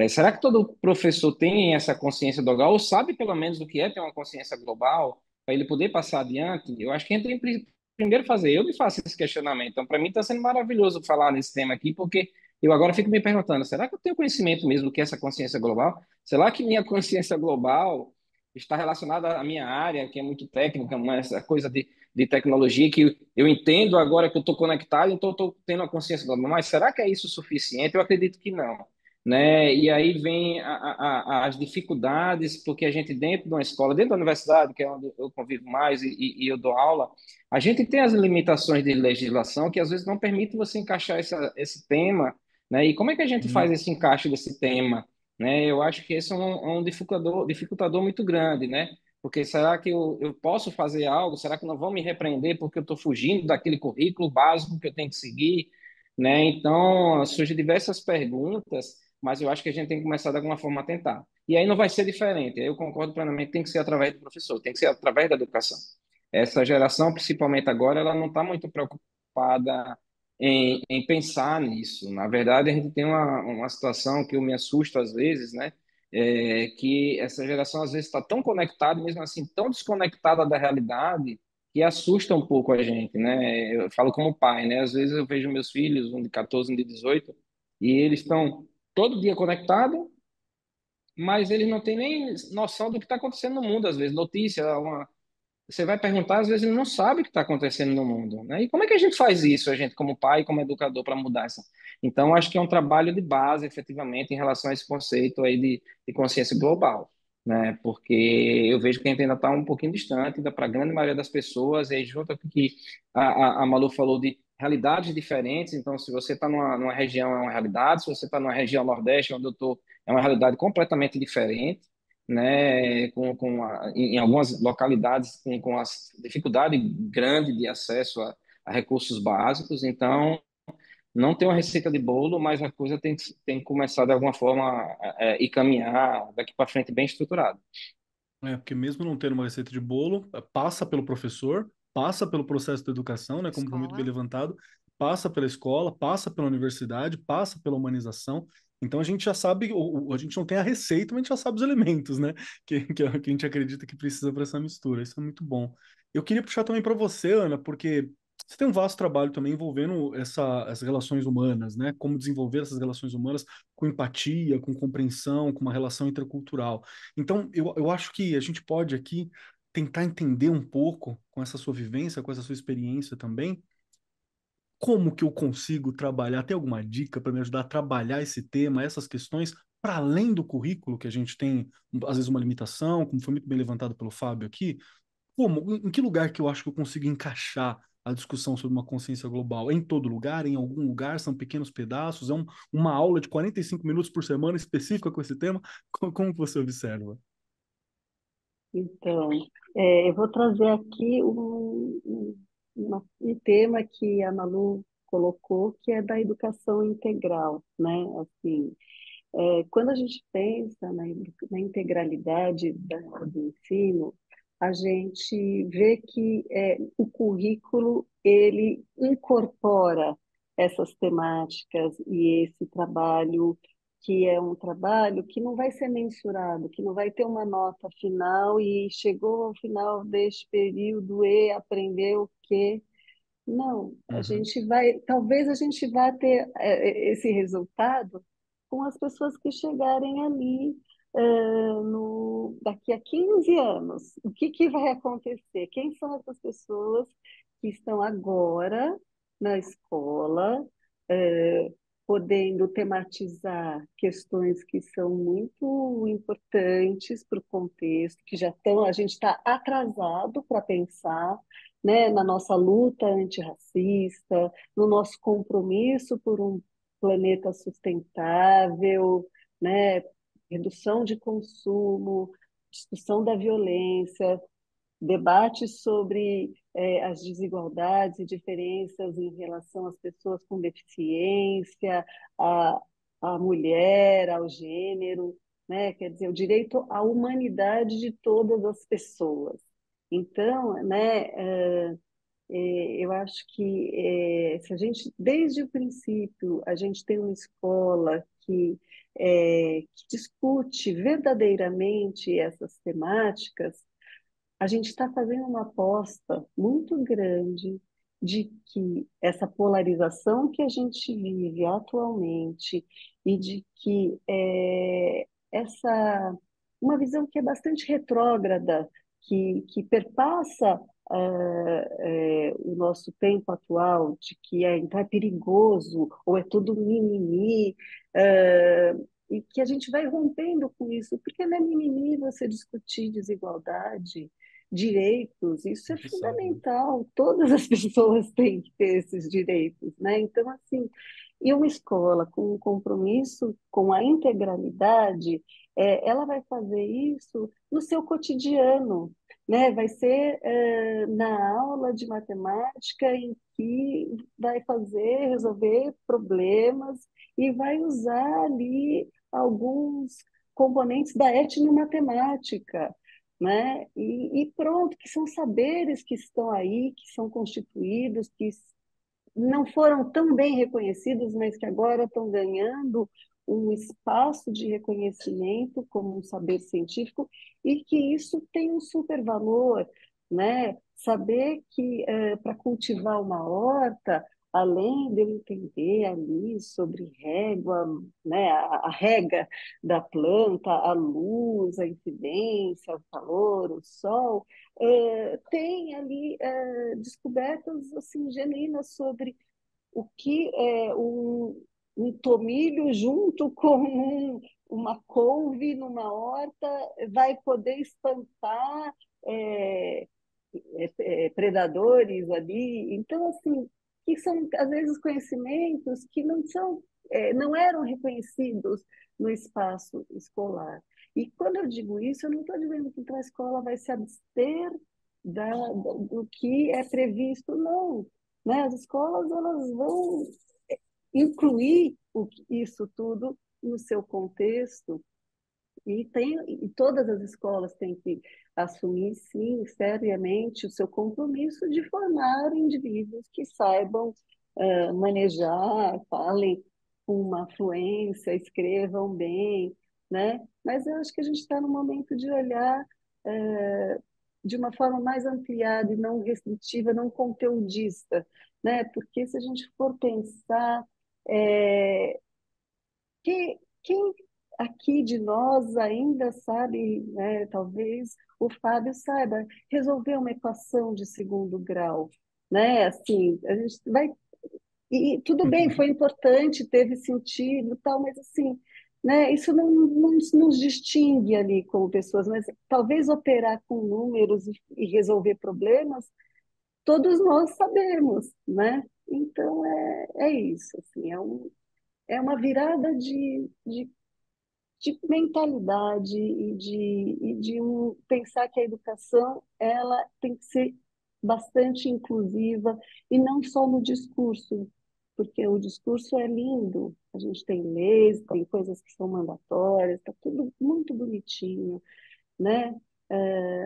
Será que todo professor tem essa consciência global, ou sabe pelo menos o que é ter uma consciência global, para ele poder passar adiante? Eu acho que a gente tem primeiro fazer. Eu me faço esse questionamento. Então, para mim, está sendo maravilhoso falar nesse tema aqui, porque Eu agora fico me perguntando, será que eu tenho conhecimento mesmo do que é essa consciência global? Será que minha consciência global está relacionada à minha área, que é muito técnica, essa coisa de tecnologia, que eu entendo agora que eu estou conectado, então eu estou tendo a consciência global. Mas será que é isso o suficiente? Eu acredito que não. Né? E aí vem as dificuldades, porque a gente dentro de uma escola, dentro da universidade, que é onde eu convivo mais e eu dou aula, a gente tem as limitações de legislação que às vezes não permitem você encaixar esse tema, né? E como é que a gente faz Sim. esse encaixe desse tema, né? Eu acho que esse é um dificultador muito grande, né? Porque será que eu posso fazer algo? Será que não vão me repreender porque eu estou fugindo daquele currículo básico que eu tenho que seguir, né? Então, surgem diversas perguntas, mas eu acho que a gente tem que começar de alguma forma a tentar. E aí não vai ser diferente. Eu concordo plenamente, tem que ser através do professor, tem que ser através da educação. Essa geração, principalmente agora, ela não está muito preocupada em pensar nisso. Na verdade, a gente tem uma situação que eu me assusto às vezes, né? Que essa geração às vezes está tão conectada, mesmo assim tão desconectada da realidade, que assusta um pouco a gente, né? Eu falo como pai, né? Às vezes eu vejo meus filhos, um de 14, um de 18, e eles estão todo dia conectados, mas eles não têm nem noção do que está acontecendo no mundo, às vezes. Notícia, você vai perguntar, às vezes ele não sabe o que está acontecendo no mundo, né? E como é que a gente faz isso, a gente como pai, como educador, para mudar essa? Então, acho que é um trabalho de base, efetivamente, em relação a esse conceito aí de consciência global, né? Porque eu vejo que a gente ainda está um pouquinho distante, ainda para a grande maioria das pessoas, e aí junto com o que a Malu falou de realidades diferentes, então se você está numa região é uma realidade, se você está numa região nordeste, onde eu estou, é uma realidade completamente diferente, né, em algumas localidades com a dificuldade grande de acesso a recursos básicos. Então, não tem uma receita de bolo, mas a coisa tem que começar de alguma forma e caminhar daqui para frente bem estruturado. Porque mesmo não tendo uma receita de bolo, passa pelo professor, passa pelo processo de educação, né, como foi muito bem Escola. levantado, passa pela escola, passa pela universidade, passa pela humanização. Então a gente já sabe, a gente não tem a receita, mas a gente já sabe os elementos, né, que a gente acredita que precisa para essa mistura. Isso é muito bom. Eu queria puxar também para você, Ana, porque você tem um vasto trabalho também envolvendo essas relações humanas, né? Como desenvolver essas relações humanas com empatia, com compreensão, com uma relação intercultural. Então, eu acho que a gente pode aqui tentar entender um pouco, com essa sua vivência, com essa sua experiência também, como que eu consigo trabalhar, tem alguma dica para me ajudar a trabalhar esse tema, essas questões, para além do currículo, que a gente tem, às vezes, uma limitação, como foi muito bem levantado pelo Fábio aqui, em que lugar que eu acho que eu consigo encaixar a discussão sobre uma consciência global? É em todo lugar? Em algum lugar? São pequenos pedaços? É uma aula de 45 minutos por semana específica com esse tema? Como você observa? Então, eu vou trazer aqui um tema que a Malu colocou, que é da educação integral, né? Assim, quando a gente pensa na integralidade do ensino, a gente vê que o currículo ele incorpora essas temáticas e esse trabalho que é um trabalho que não vai ser mensurado, que não vai ter uma nota final e chegou ao final deste período e aprendeu que não, a Uhum. gente vai, talvez a gente vá ter esse resultado com as pessoas que chegarem ali daqui a 15 anos. O que que vai acontecer? Quem são essas pessoas que estão agora na escola, eh, podendo tematizar questões que são muito importantes para o contexto, que já estão, a gente está atrasado para pensar, né, na nossa luta antirracista, no nosso compromisso por um planeta sustentável, né, redução de consumo, discussão da violência, debate sobre as desigualdades e diferenças em relação às pessoas com deficiência, à, à mulher, ao gênero, né? Quer dizer, o direito à humanidade de todas as pessoas. Então, né, eu acho que se a gente, desde o princípio, a gente tem uma escola que discute verdadeiramente essas temáticas, a gente está fazendo uma aposta muito grande de que essa polarização que a gente vive atualmente e de que essa uma visão que é bastante retrógrada, que perpassa o nosso tempo atual, de que então é perigoso ou é tudo mimimi, e que a gente vai rompendo com isso, porque não é mimimi você discutir desigualdade, direitos, isso é A gente sabe, né? fundamental, todas as pessoas têm que ter esses direitos, né? Então, assim, e uma escola com um compromisso com a integralidade, ela vai fazer isso no seu cotidiano, né? Vai ser na aula de matemática em que vai resolver problemas e vai usar ali alguns componentes da etnomatemática, né? E pronto, que são saberes que estão aí, que são constituídos, que não foram tão bem reconhecidos, mas que agora estão ganhando um espaço de reconhecimento como um saber científico e que isso tem um super valor, né? Saber que para cultivar uma horta, além de eu entender ali sobre régua, né, a rega da planta, a luz, a incidência, o calor, o sol, tem ali descobertas assim genuínas sobre o que é um tomilho junto com uma couve numa horta vai poder espantar é, predadores ali. Então, assim, que são às vezes conhecimentos que não eram reconhecidos no espaço escolar. E quando eu digo isso, eu não estou dizendo que então a escola vai se abster do que é previsto, não. Né? As escolas elas vão incluir isso tudo no seu contexto e todas as escolas têm que assumir, sim, seriamente, o seu compromisso de formar indivíduos que saibam manejar, falem com uma fluência, escrevam bem, né? Mas eu acho que a gente está no momento de olhar de uma forma mais ampliada e não restritiva, não conteudista, né? Porque se a gente for pensar é, quem aqui de nós ainda sabe, né, talvez o Fábio saiba, resolver uma equação de segundo grau, né? Assim, a gente vai e tudo bem, foi importante, teve sentido, tal, mas assim, né, isso não nos distingue ali como pessoas, mas talvez operar com números e resolver problemas, todos nós sabemos, né? Então é isso, assim, é uma virada de mentalidade e de pensar que a educação ela tem que ser bastante inclusiva e não só no discurso, porque o discurso é lindo, a gente tem leis, tem coisas que são mandatórias, está tudo muito bonitinho, né?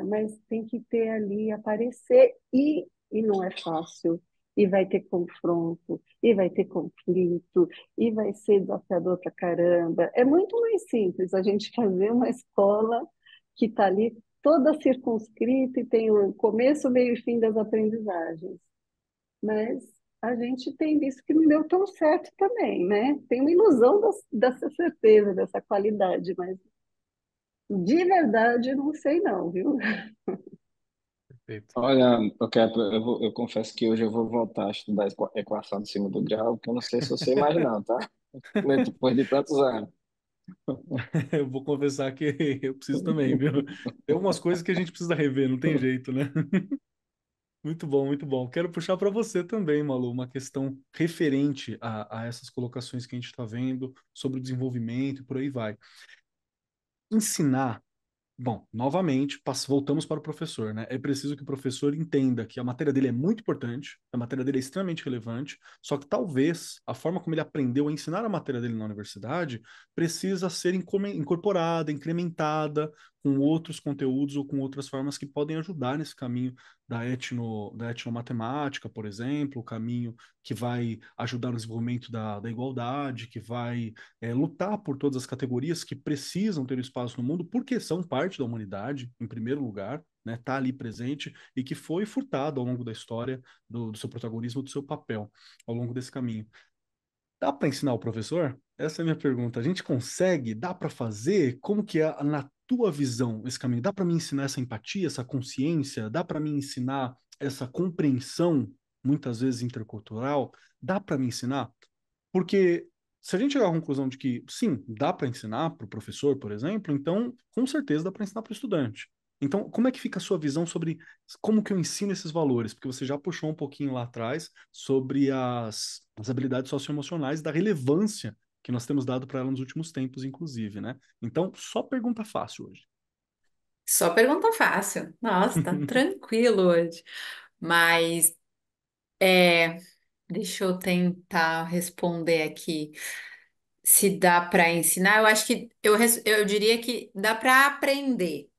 Mas tem que ter ali, aparecer, e não é fácil, e vai ter confronto, e vai ter conflito, e vai ser desafiador pra caramba. É muito mais simples a gente fazer uma escola que está ali toda circunscrita e tem o começo, meio e fim das aprendizagens. Mas a gente tem visto que não deu tão certo também, né? Tem uma ilusão dessa certeza, dessa qualidade, mas de verdade, não sei não, viu? Perfeito. Olha, eu confesso que hoje eu vou voltar a estudar equação de segundo grau, que eu não sei se eu sei mais não, tá? Depois de tantos anos. Eu vou confessar que eu preciso também, viu? Tem algumas coisas que a gente precisa rever, não tem jeito, né? Muito bom, muito bom. Quero puxar para você também, Malu, uma questão referente a essas colocações que a gente está vendo sobre o desenvolvimento e por aí vai. Ensinar. Bom, novamente, voltamos para o professor, né? É preciso que o professor entenda que a matéria dele é muito importante, a matéria dele é extremamente relevante, só que talvez a forma como ele aprendeu a ensinar a matéria dele na universidade precisa ser incorporada, incrementada com outros conteúdos ou com outras formas que podem ajudar nesse caminho da etnomatemática, por exemplo, o caminho que vai ajudar no desenvolvimento da igualdade, que vai lutar por todas as categorias que precisam ter espaço no mundo, porque são parte da humanidade, em primeiro lugar, né? Tá ali presente e que foi furtado ao longo da história do seu protagonismo, do seu papel ao longo desse caminho. Dá para ensinar o professor? Essa é a minha pergunta. A gente consegue? Dá para fazer? Como que é na tua visão esse caminho? Dá para me ensinar essa empatia, essa consciência? Dá para me ensinar essa compreensão, muitas vezes intercultural? Dá para me ensinar? Porque se a gente chegar à conclusão de que sim, dá para ensinar para o professor, por exemplo, então com certeza dá para ensinar para o estudante. Então, como é que fica a sua visão sobre como que eu ensino esses valores? Porque você já puxou um pouquinho lá atrás sobre as habilidades socioemocionais, da relevância que nós temos dado para ela nos últimos tempos, inclusive, né? Então, só pergunta fácil hoje. Só pergunta fácil. Nossa, tá tranquilo hoje. Mas é, deixa eu tentar responder aqui. Se dá para ensinar, eu acho que eu diria que dá para aprender,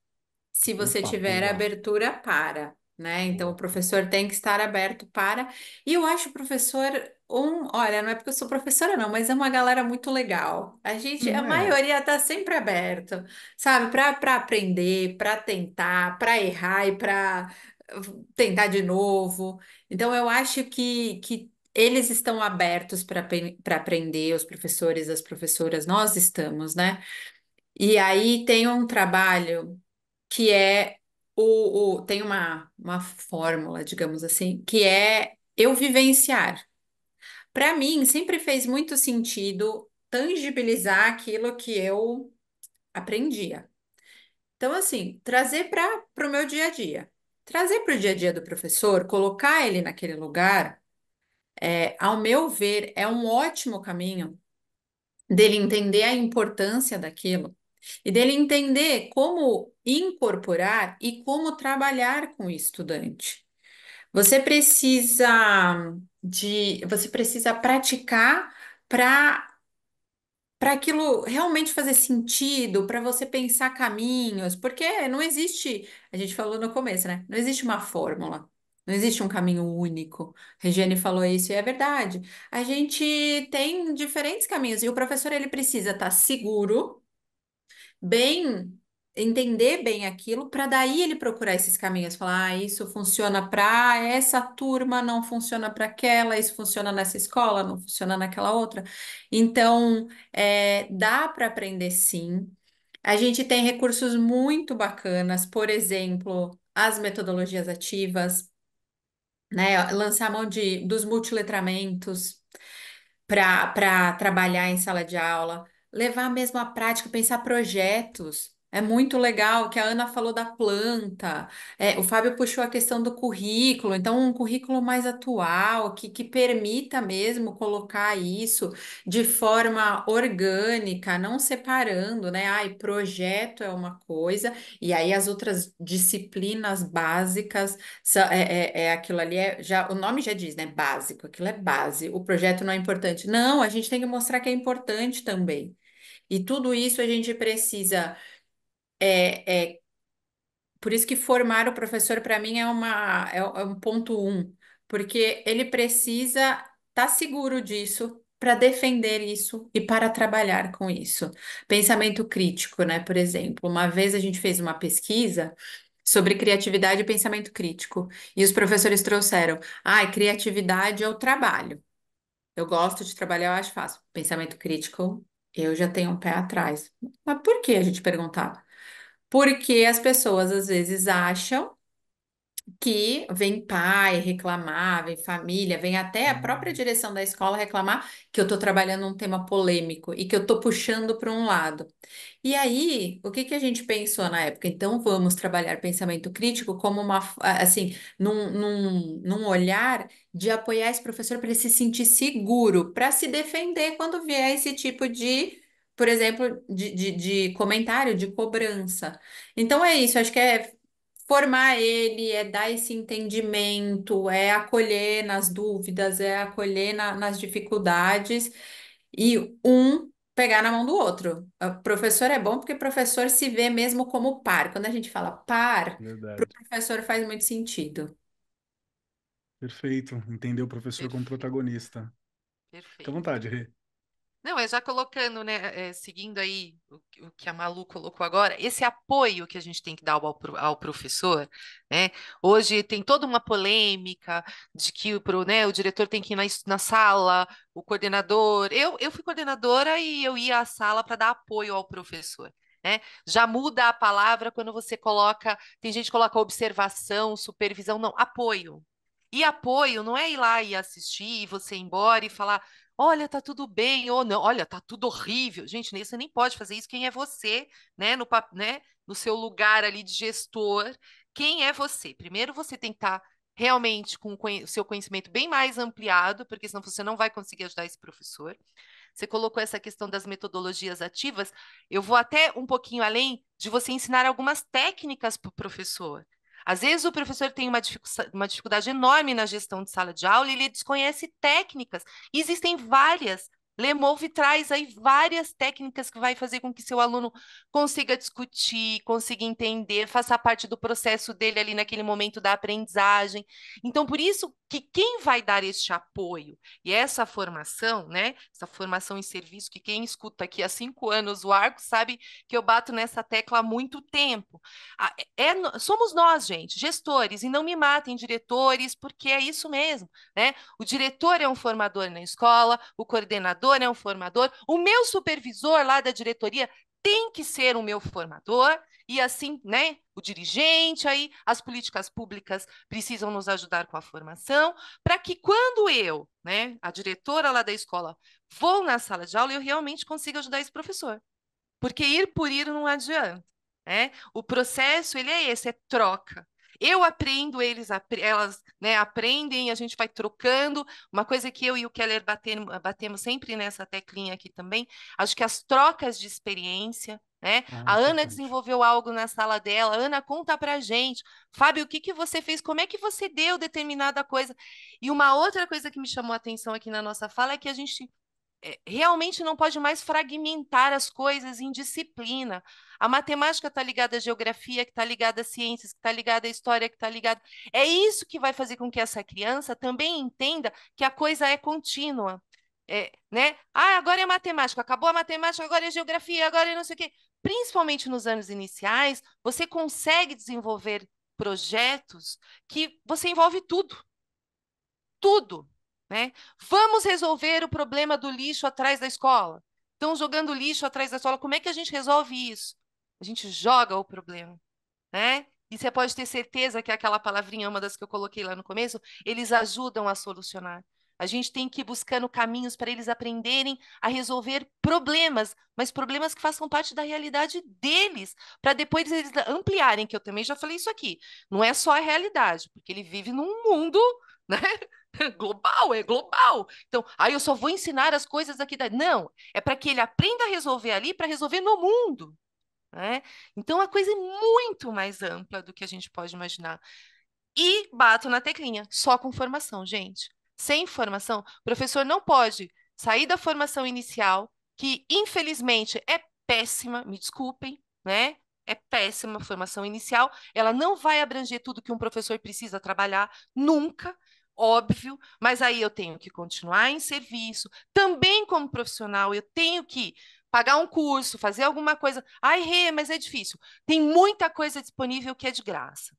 se você Opa, tiver boa, abertura para, né? Então, o boa. professor tem que estar aberto para. E eu acho o professor olha, não é porque eu sou professora, não, mas é uma galera muito legal. A É, maioria tá sempre aberto, sabe? Para aprender, para tentar, para errar e para tentar de novo. Então, eu acho que eles estão abertos para aprender, os professores, as professoras, nós estamos, né? E aí tem um trabalho que é tem uma fórmula, digamos assim, que é eu vivenciar. Para mim, sempre fez muito sentido tangibilizar aquilo que eu aprendia. Então, assim, trazer para o meu dia a dia. Trazer para o dia a dia do professor, colocar ele naquele lugar, ao meu ver, é um ótimo caminho dele entender a importância daquilo e dele entender como incorporar e como trabalhar com o estudante. Você precisa praticar para aquilo realmente fazer sentido, para você pensar caminhos, porque não existe, a gente falou no começo, né? Não existe uma fórmula. Não existe um caminho único. Regiane falou isso e é verdade. A gente tem diferentes caminhos e o professor ele precisa estar seguro bem, entender bem aquilo, para daí ele procurar esses caminhos, falar, isso funciona para essa turma, não funciona para aquela, isso funciona nessa escola, não funciona naquela outra. Então, dá para aprender sim. A gente tem recursos muito bacanas, por exemplo, as metodologias ativas, né? Lançar a mão dos multiletramentos para trabalhar em sala de aula, levar mesmo à prática, pensar projetos. É muito legal que a Ana falou da planta, o Fábio puxou a questão do currículo, então um currículo mais atual, que permita mesmo colocar isso de forma orgânica, não separando, né? Ai, projeto é uma coisa, e aí as outras disciplinas básicas aquilo ali já o nome já diz, né? Básico, aquilo é base. O projeto não é importante. Não, a gente tem que mostrar que é importante também. E tudo isso a gente precisa. Por isso que formar o professor para mim é um ponto um, porque ele precisa estar seguro disso para defender isso e para trabalhar com isso. Pensamento crítico, né? Por exemplo, uma vez a gente fez uma pesquisa sobre criatividade e pensamento crítico. E os professores trouxeram: ai, criatividade é o trabalho. Eu gosto de trabalhar, eu acho fácil. Pensamento crítico, eu já tenho um pé atrás. Mas por que a gente perguntava? Porque as pessoas às vezes acham que vem pai reclamar, vem família, vem até a própria direção da escola reclamar que eu estou trabalhando um tema polêmico e que eu estou puxando para um lado. E aí, o que que a gente pensou na época? Então, vamos trabalhar pensamento crítico como assim, num olhar de apoiar esse professor para ele se sentir seguro, para se defender quando vier esse tipo de, por exemplo, de comentário, de cobrança. Então, é isso, acho que é formar ele, é dar esse entendimento, é acolher nas dúvidas, é acolher nas dificuldades e um pegar na mão do outro. O professor é bom porque o professor se vê mesmo como par. Quando a gente fala par, para o Verdade. professor faz muito sentido. Perfeito. Entender o professor como Perfeito, protagonista. Fica à perfeito. vontade, Rê. Não, já colocando, né, seguindo aí o que a Malu colocou agora, esse apoio que a gente tem que dar ao professor, né? Hoje tem toda uma polêmica de que o diretor tem que ir na sala, o coordenador. Eu fui coordenadora e eu ia à sala para dar apoio ao professor. Né? Já muda a palavra quando você coloca, tem gente que coloca observação, supervisão, não, apoio. E apoio não é ir lá e assistir, você ir embora e falar, olha, tá tudo bem, ou não, olha, tá tudo horrível. Gente, você nem pode fazer isso. Quem é você, né, no seu lugar ali de gestor? Quem é você? Primeiro você tem que estar realmente com o seu conhecimento bem mais ampliado, porque senão você não vai conseguir ajudar esse professor. Você colocou essa questão das metodologias ativas. Eu vou até um pouquinho além de você ensinar algumas técnicas para o professor. Às vezes o professor tem uma dificuldade enorme na gestão de sala de aula e ele desconhece técnicas. E existem várias. Lemove traz aí várias técnicas que vai fazer com que seu aluno consiga discutir, consiga entender, faça parte do processo dele ali naquele momento da aprendizagem. Então, por isso que quem vai dar este apoio e essa formação, né? Essa formação em serviço, que quem escuta aqui há 5 anos o Arco sabe que eu bato nessa tecla há muito tempo. Somos nós, gente, gestores, e não me matem, diretores, porque é isso mesmo, né? O diretor é um formador na escola, o coordenador é um formador, o meu supervisor lá da diretoria tem que ser o meu formador, e assim, né, o dirigente, aí as políticas públicas precisam nos ajudar com a formação, para que quando eu, né, a diretora lá da escola, vou na sala de aula, eu realmente consiga ajudar esse professor. Porque ir por ir não adianta, né? O processo, ele é esse, é troca. Eu aprendo, elas, né, aprendem, a gente vai trocando. Uma coisa que eu e o Keller batemos sempre nessa teclinha aqui também, acho que as trocas de experiência, né? A Ana desenvolveu algo na sala dela. Ana, conta pra gente. Fábio, o que você fez? Como é que você deu determinada coisa? E uma outra coisa que me chamou a atenção aqui na nossa fala é que a gente realmente não pode mais fragmentar as coisas em disciplina. A matemática está ligada à geografia, que está ligada às ciências, que está ligada à história, que está ligada... É isso que vai fazer com que essa criança também entenda que a coisa é contínua. Né? Agora é matemática, acabou a matemática, agora é geografia, agora é não sei o quê. Principalmente nos anos iniciais, você consegue desenvolver projetos que você envolve tudo. Tudo. Né? Vamos resolver o problema do lixo atrás da escola. Estão jogando lixo atrás da escola. Como é que a gente resolve isso? A gente joga o problema. Né? E você pode ter certeza que aquela palavrinha, uma das que eu coloquei lá no começo, eles ajudam a solucionar. A gente tem que ir buscando caminhos para eles aprenderem a resolver problemas, mas problemas que façam parte da realidade deles, para depois eles ampliarem, que eu também já falei isso aqui. Não é só a realidade, porque ele vive num mundo, né? Global, é global. Então, eu só vou ensinar as coisas aqui. Não, é para que ele aprenda a resolver ali, para resolver no mundo. Né? Então, a coisa é muito mais ampla do que a gente pode imaginar. E bato na teclinha, só com formação, gente. Sem formação, o professor não pode sair da formação inicial, que infelizmente é péssima, me desculpem, né? É péssima a formação inicial, ela não vai abranger tudo que um professor precisa trabalhar, nunca. Óbvio, mas aí eu tenho que continuar em serviço, também como profissional, eu tenho que pagar um curso, fazer alguma coisa. Rê, mas é difícil. Tem muita coisa disponível que é de graça.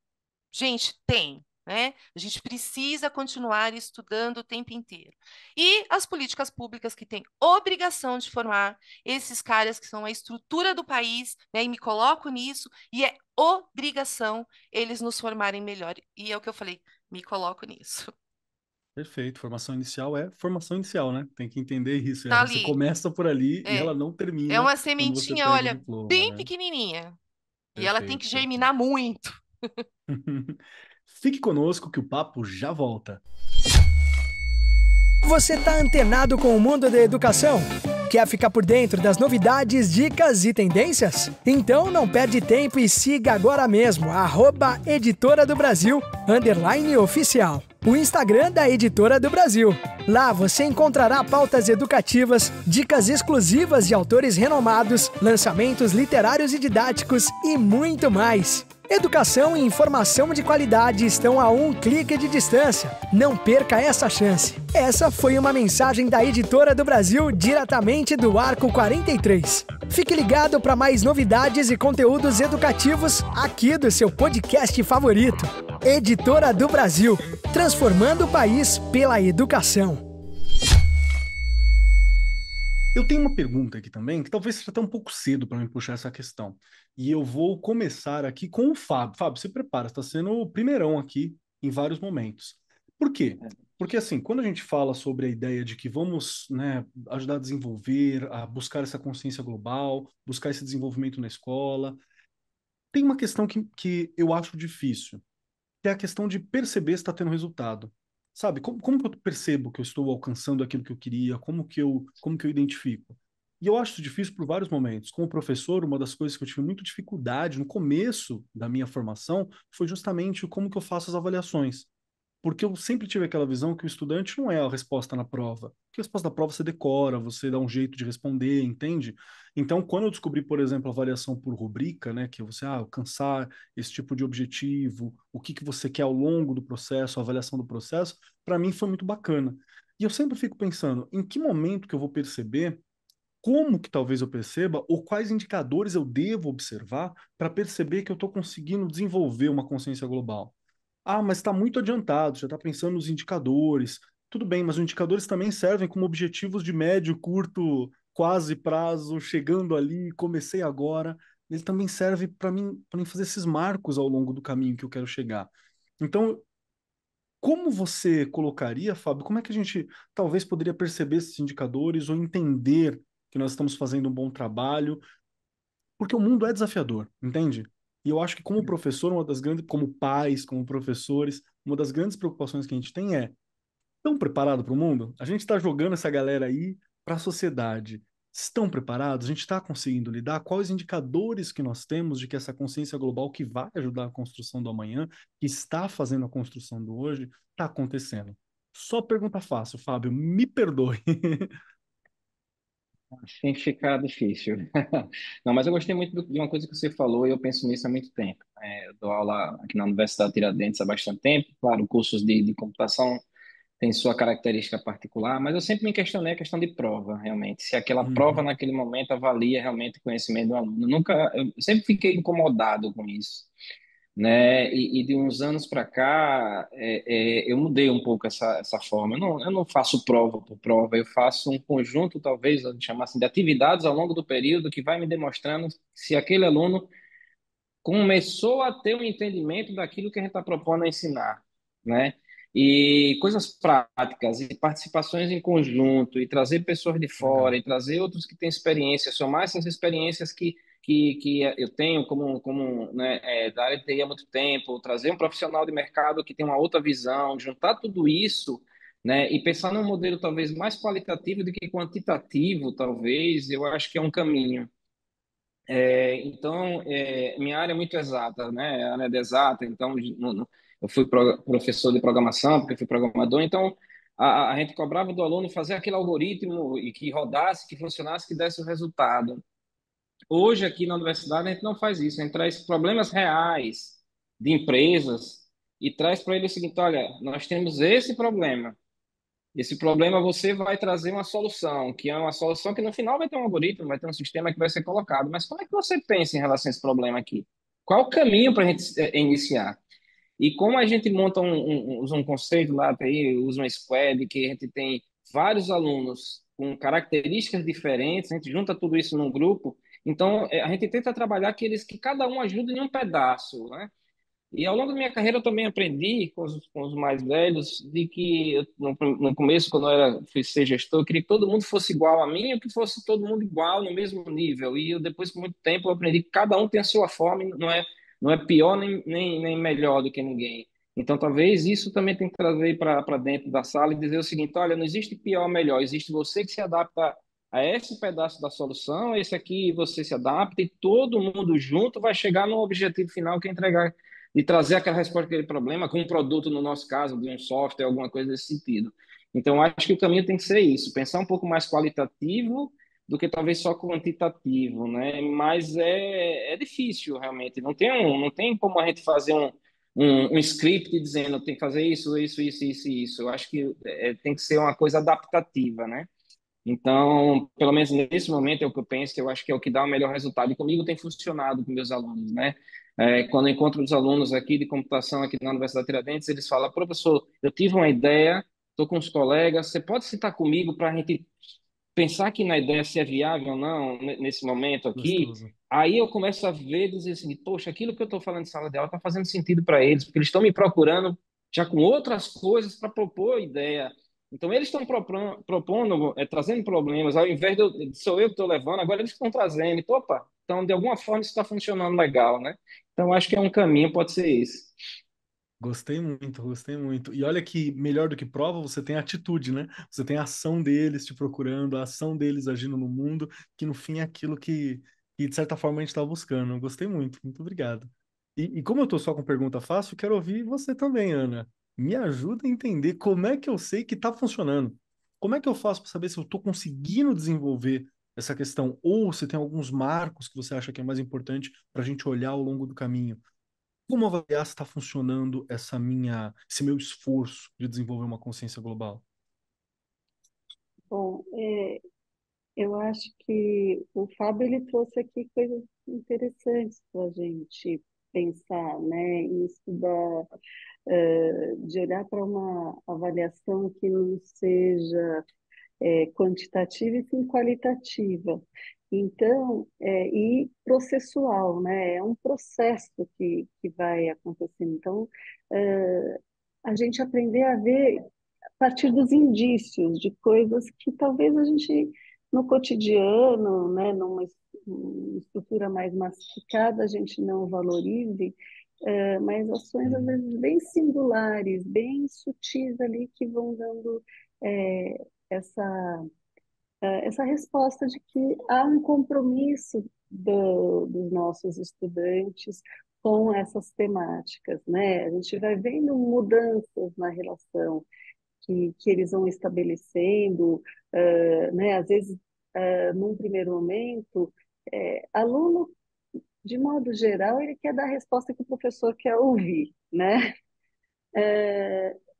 Gente, tem, né? A gente precisa continuar estudando o tempo inteiro. E as políticas públicas que têm obrigação de formar esses caras que são a estrutura do país, né? E me coloco nisso, e é obrigação eles nos formarem melhor. E é o que eu falei, me coloco nisso. Perfeito. Formação inicial é formação inicial, né? Tem que entender isso. Tá Você ali. começa por ali e ela não termina. É uma quando você sementinha, pega o olha, diploma, bem né? pequenininha. E Perfeito, ela tem que germinar muito. Fique conosco que o papo já volta. Você está antenado com o mundo da educação? Quer ficar por dentro das novidades, dicas e tendências? Então não perde tempo e siga agora mesmo @Editora do Brasil _oficial. o Instagram da Editora do Brasil. Lá você encontrará pautas educativas, dicas exclusivas de autores renomados, lançamentos literários e didáticos e muito mais. Educação e informação de qualidade estão a um clique de distância. Não perca essa chance. Essa foi uma mensagem da Editora do Brasil diretamente do Arco 43. Fique ligado para mais novidades e conteúdos educativos aqui do seu podcast favorito. Editora do Brasil, transformando o país pela educação. Eu tenho uma pergunta aqui também, que talvez seja até um pouco cedo para me puxar essa questão. E eu vou começar aqui com o Fábio. Fábio, se prepara, está sendo o primeirão aqui em vários momentos. Por quê? Porque, assim, quando a gente fala sobre a ideia de que vamos, né, ajudar a desenvolver, a buscar essa consciência global, buscar esse desenvolvimento na escola, tem uma questão que eu acho difícil, que é a questão de perceber se está tendo resultado. Sabe, como que eu percebo que eu estou alcançando aquilo que eu queria? Como que eu identifico? E eu acho isso difícil por vários momentos. Como professor, uma das coisas que eu tive muita dificuldade no começo da minha formação foi justamente como que eu faço as avaliações. Porque eu sempre tive aquela visão que o estudante não é a resposta na prova. Porque a resposta da prova você decora, você dá um jeito de responder, entende? Então, quando eu descobri, por exemplo, a avaliação por rubrica, né, que é você alcançar esse tipo de objetivo, o que você quer ao longo do processo, a avaliação do processo, para mim foi muito bacana. E eu sempre fico pensando, em que momento que eu vou perceber, como que talvez eu perceba, ou quais indicadores eu devo observar para perceber que eu estou conseguindo desenvolver uma consciência global? Ah, mas está muito adiantado, já está pensando nos indicadores. Tudo bem, mas os indicadores também servem como objetivos de médio, curto, quase prazo, chegando ali, comecei agora. Ele também serve para mim fazer esses marcos ao longo do caminho que eu quero chegar. Então, como você colocaria, Fábio, como é que a gente talvez poderia perceber esses indicadores ou entender que nós estamos fazendo um bom trabalho? Porque o mundo é desafiador, entende? E eu acho que como professor, uma das grandes, como pais, como professores, uma das grandes preocupações que a gente tem é: estão preparados para o mundo? A gente está jogando essa galera aí para a sociedade. Estão preparados? A gente está conseguindo lidar? Quais indicadores que nós temos de que essa consciência global que vai ajudar a construção do amanhã, que está fazendo a construção do hoje, está acontecendo? Só pergunta fácil, Fábio, me perdoe. Assim fica difícil. Não, mas eu gostei muito de uma coisa que você falou e eu penso nisso há muito tempo. Eu dou aula aqui na Universidade Tiradentes há bastante tempo. Claro, cursos de computação têm sua característica particular, mas eu sempre me questionei a questão de prova, realmente. Se aquela prova Uhum, naquele momento avalia realmente o conhecimento do aluno. Eu sempre fiquei incomodado com isso, né? E de uns anos para cá, eu mudei um pouco essa forma. Eu não faço prova por prova, eu faço um conjunto, talvez, a gente chamar assim, de atividades ao longo do período que vai me demonstrando se aquele aluno começou a ter um entendimento daquilo que a gente está propondo a ensinar, né? E coisas práticas, e participações em conjunto, e trazer pessoas de fora, legal. e trazer outros que têm experiência, somar essas experiências que eu tenho como né, da área de TI há muito tempo, trazer um profissional de mercado que tem uma outra visão, juntar tudo isso, né, e pensar num modelo talvez mais qualitativo do que quantitativo, talvez, eu acho que é um caminho. Então, minha área é muito exata, né? A área de exata, então eu fui professor de programação, porque fui programador, então a gente cobrava do aluno fazer aquele algoritmo e que rodasse, que funcionasse, que desse o resultado. Hoje, aqui na universidade, a gente não faz isso, a gente traz problemas reais de empresas e traz para ele o seguinte: olha, nós temos esse problema. Esse problema você vai trazer uma solução, que é uma solução que no final vai ter um algoritmo, vai ter um sistema que vai ser colocado. Mas como é que você pensa em relação a esse problema aqui? Qual o caminho para a gente iniciar? E como a gente monta usa um conceito lá, aí, usa um squad, que a gente tem vários alunos com características diferentes, a gente junta tudo isso num grupo, então a gente tenta trabalhar que cada um ajude em um pedaço, né? E ao longo da minha carreira eu também aprendi com os mais velhos de que no começo, quando fui ser gestor, eu queria que todo mundo fosse igual a mim ou que fosse todo mundo igual no mesmo nível. E eu, depois, por muito tempo, eu aprendi que cada um tem a sua forma e não é pior nem melhor do que ninguém. Então, talvez isso também tem que trazer para dentro da sala e dizer o seguinte: olha, não existe pior ou melhor, existe você que se adapta a esse pedaço da solução, esse aqui você se adapta e todo mundo junto vai chegar no objetivo final que é entregar de trazer aquela resposta àquele problema com um produto, no nosso caso, de um software, alguma coisa desse sentido. Então, acho que o caminho tem que ser isso, pensar um pouco mais qualitativo do que talvez só quantitativo, né? Mas é difícil, realmente. Não tem como a gente fazer um script dizendo tem que fazer isso, isso, isso, isso, e isso. Eu acho que tem que ser uma coisa adaptativa, né? Então, pelo menos nesse momento é o que eu penso, eu acho que é o que dá o melhor resultado. E comigo tem funcionado com meus alunos, né? Quando eu encontro os alunos aqui de computação aqui na Universidade Tiradentes, eles falam, professor, eu tive uma ideia, estou com os colegas, você pode citar comigo para a gente pensar aqui na ideia se é viável ou não nesse momento aqui? Gostoso. Aí eu começo a ver, dizer assim, poxa, aquilo que eu estou falando em sala de aula está fazendo sentido para eles, porque eles estão me procurando já com outras coisas para propor ideia. Então, eles estão propondo, trazendo problemas, ao invés sou eu que estou levando, agora eles estão trazendo. Então, opa, então, de alguma forma, isso está funcionando legal, né? Então, acho que é um caminho, pode ser esse. Gostei muito, gostei muito. E olha que melhor do que prova, você tem a atitude, né? Você tem a ação deles te procurando, a ação deles agindo no mundo, que no fim é aquilo que de certa forma a gente está buscando. Eu gostei muito, muito obrigado. E como eu tô só com pergunta fácil, quero ouvir você também, Ana. Me ajuda a entender como é que eu sei que está funcionando. Como é que eu faço para saber se eu estou conseguindo desenvolver essa questão? Ou se tem alguns marcos que você acha que é mais importante para a gente olhar ao longo do caminho? Como avaliar se está funcionando esse meu esforço de desenvolver uma consciência global? Bom, eu acho que o Fábio ele trouxe aqui coisas interessantes para a gente pensar, né, e estudar, de olhar para uma avaliação que não seja quantitativa e sim qualitativa. Então, e processual, né? É um processo que vai acontecendo. Então, a gente aprender a ver a partir dos indícios de coisas que talvez a gente, no cotidiano, né, uma estrutura mais massificada, a gente não valorize, mas ações, às Sim. vezes, bem singulares, bem sutis ali, que vão dando essa essa resposta de que há um compromisso dos nossos estudantes com essas temáticas, né? A gente vai vendo mudanças na relação que eles vão estabelecendo, né? Às vezes, num primeiro momento, aluno, de modo geral, ele quer dar a resposta que o professor quer ouvir, né?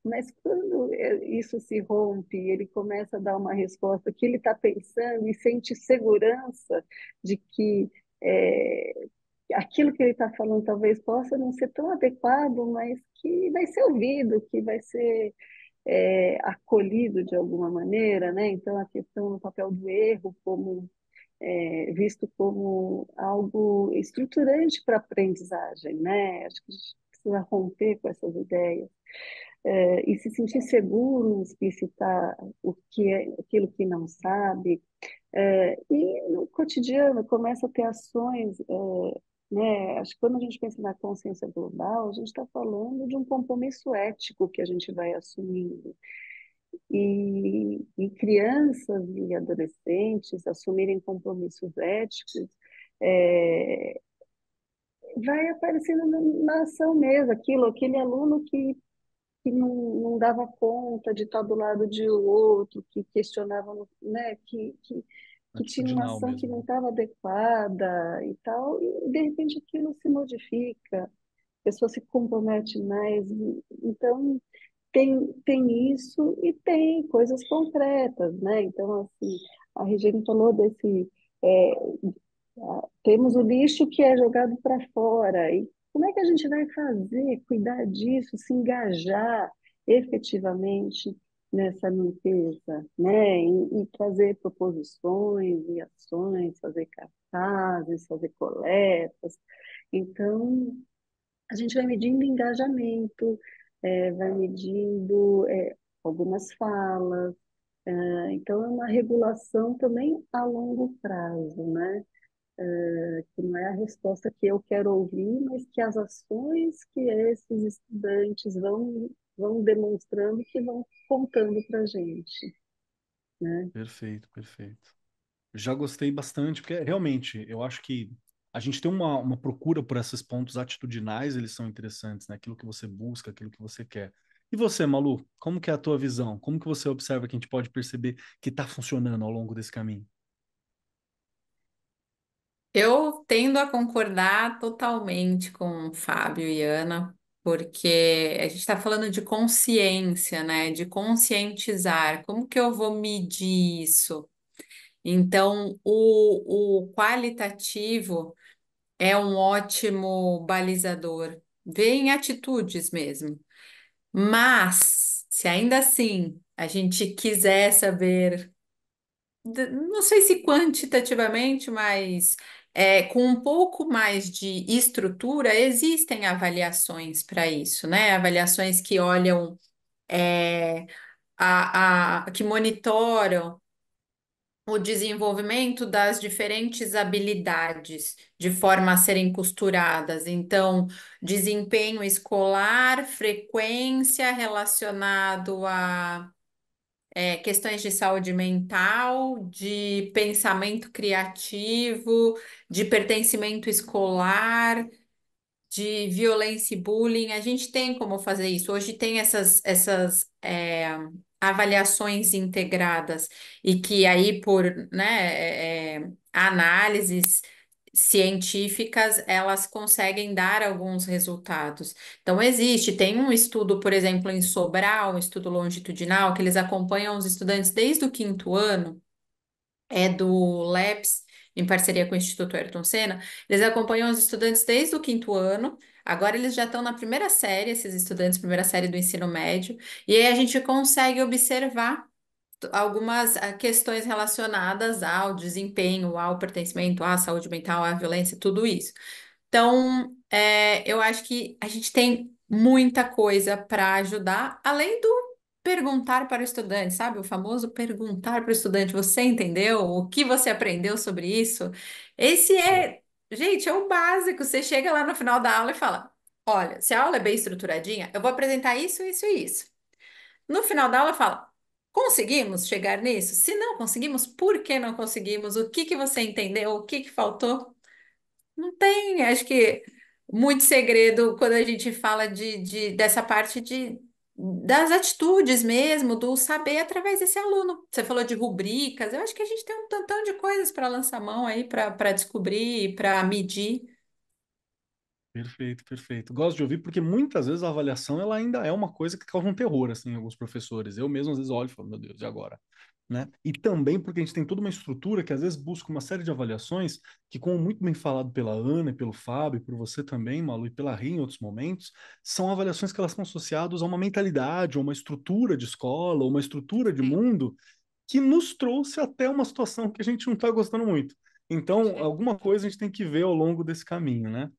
Mas quando isso se rompe, ele começa a dar uma resposta que ele está pensando e sente segurança de que é, aquilo que ele está falando talvez possa não ser tão adequado, mas que vai ser ouvido, que vai ser acolhido de alguma maneira, né? Então, a questão do papel do erro como visto como algo estruturante para a aprendizagem, né? Acho que a gente precisa romper com essas ideias e se sentir seguro em explicitar o que é aquilo que não sabe. E no cotidiano começa a ter ações, né? Acho que quando a gente pensa na consciência global, a gente está falando de um compromisso ético que a gente vai assumindo. E crianças e adolescentes assumirem compromissos éticos, é, vai aparecendo na ação mesmo, aquele aluno que não dava conta de estar do lado de outro, que questionava, né, que tinha uma Atitudinal ação que não mesmo. estava adequada e tal, e de repente aquilo se modifica, a pessoa se compromete mais. Então, tem isso e tem coisas concretas, né? Então, assim, a Regina falou desse. é, Temos o lixo que é jogado para fora. E como é que a gente vai fazer, cuidar disso, se engajar efetivamente nessa limpeza, né? E trazer proposições e ações, fazer cartazes, fazer coletas. Então, a gente vai medindo engajamento, vai medindo algumas falas. Então, é uma regulação também a longo prazo, né? Que não é a resposta que eu quero ouvir, mas que as ações que esses estudantes vão demonstrando, que vão contando para a gente, né? Perfeito, perfeito. Já gostei bastante, porque realmente eu acho que a gente tem uma procura por esses pontos atitudinais, eles são interessantes, né? Aquilo que você busca, aquilo que você quer. E você, Malu, como que é a tua visão? Como que você observa que a gente pode perceber que está funcionando ao longo desse caminho? Eu tendo a concordar totalmente com o Fábio e Ana, porque a gente está falando de consciência, né? De conscientizar. Como que eu vou medir isso? Então, o qualitativo é um ótimo balizador. Vê em atitudes mesmo. Mas, se ainda assim a gente quiser saber não sei se quantitativamente, mas com um pouco mais de estrutura, existem avaliações para isso, né? Avaliações que olham, é, que monitoram o desenvolvimento das diferentes habilidades de forma a serem costuradas. Então, desempenho escolar, frequência relacionado a questões de saúde mental, de pensamento criativo, de pertencimento escolar, de violência e bullying. A gente tem como fazer isso. Hoje tem essas avaliações integradas e que aí por, né, análises científicas elas conseguem dar alguns resultados. Então existe, tem um estudo, por exemplo, em Sobral, um estudo longitudinal que eles acompanham os estudantes desde o quinto ano, é do LEPS, em parceria com o Instituto Ayrton Senna. Eles acompanham os estudantes desde o quinto ano. Agora eles já estão na primeira série, esses estudantes, primeira série do ensino médio, e aí a gente consegue observar algumas questões relacionadas ao desempenho, ao pertencimento, à saúde mental, à violência, tudo isso. Então, eu acho que a gente tem muita coisa para ajudar, além do perguntar para o estudante, sabe? O famoso perguntar para o estudante, você entendeu? O que você aprendeu sobre isso? Esse gente, é o básico. Você chega lá no final da aula e fala: olha, se a aula é bem estruturadinha, eu vou apresentar isso, isso e isso. No final da aula, fala: conseguimos chegar nisso? Se não conseguimos, por que não conseguimos? O que que você entendeu? O que que faltou? Não tem, acho que muito segredo quando a gente fala dessa parte das atitudes mesmo, do saber através desse aluno. Você falou de rubricas, eu acho que a gente tem um tantão de coisas para lançar mão aí, para descobrir, para medir. Perfeito, perfeito. Gosto de ouvir porque muitas vezes a avaliação ela ainda é uma coisa que causa um terror assim em alguns professores. Eu mesmo às vezes olho e falo, meu Deus, e agora? Né? E também porque a gente tem toda uma estrutura que às vezes busca uma série de avaliações que, como muito bem falado pela Ana, e pelo Fábio, e por você também, Malu, e pela Ri em outros momentos, são avaliações que elas são associadas a uma mentalidade, a uma estrutura de escola, ou uma estrutura de Sim, mundo que nos trouxe até uma situação que a gente não está gostando muito. Então, sim. alguma coisa a gente tem que ver ao longo desse caminho, né?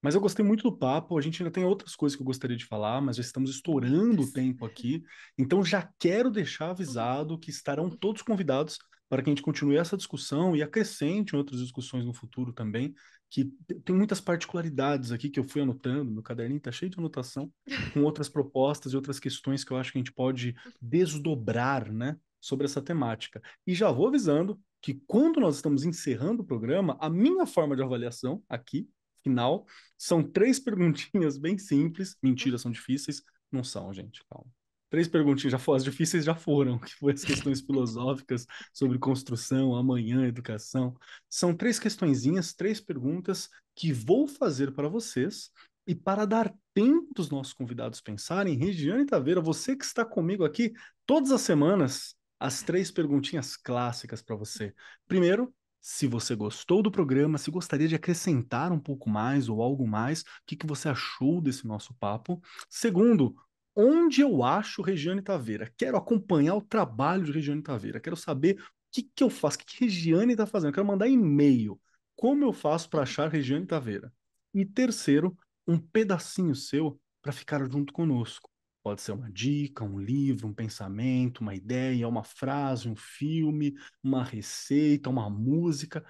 Mas eu gostei muito do papo. A gente ainda tem outras coisas que eu gostaria de falar, mas já estamos estourando o Muitas. tempo aqui. Então já quero deixar avisado que estarão todos convidados para que a gente continue essa discussão e acrescente em outras discussões no futuro também, que tem muitas particularidades aqui que eu fui anotando. Meu caderninho está cheio de anotação com outras propostas e outras questões que eu acho que a gente pode desdobrar, né, sobre essa temática. E já vou avisando que quando nós estamos encerrando o programa, a minha forma de avaliação aqui final são três perguntinhas bem simples. Mentira, são difíceis. Não são, gente, calma. Três perguntinhas, já foram, as difíceis já foram, que foi as questões filosóficas sobre construção, amanhã, educação. São três questõezinhas, três perguntas que vou fazer para vocês. E para dar tempo dos nossos convidados pensarem, Regiane Taveira, você que está comigo aqui todas as semanas, as três perguntinhas clássicas para você. Primeiro, se você gostou do programa, se gostaria de acrescentar um pouco mais ou algo mais, o que que você achou desse nosso papo? Segundo, onde eu acho Regiane Taveira? Quero acompanhar o trabalho de Regiane Taveira. Quero saber o que que eu faço, o que que Regiane está fazendo. Quero mandar e-mail. Como eu faço para achar Regiane Taveira? E terceiro, um pedacinho seu para ficar junto conosco. Pode ser uma dica, um livro, um pensamento, uma ideia, uma frase, um filme, uma receita, uma música,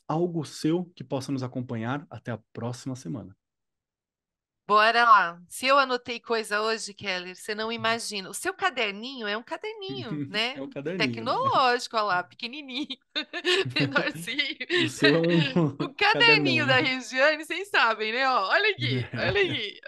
algo seu que possa nos acompanhar até a próxima semana. Bora lá. Se eu anotei coisa hoje, Keller, você não imagina. O seu caderninho é um caderninho, É né? o caderninho, né? Tecnológico, olha lá, pequenininho, menorzinho. O seu é um O caderninho cadernão, da né? Regiane, vocês sabem, né? Ó, olha aqui, olha aqui.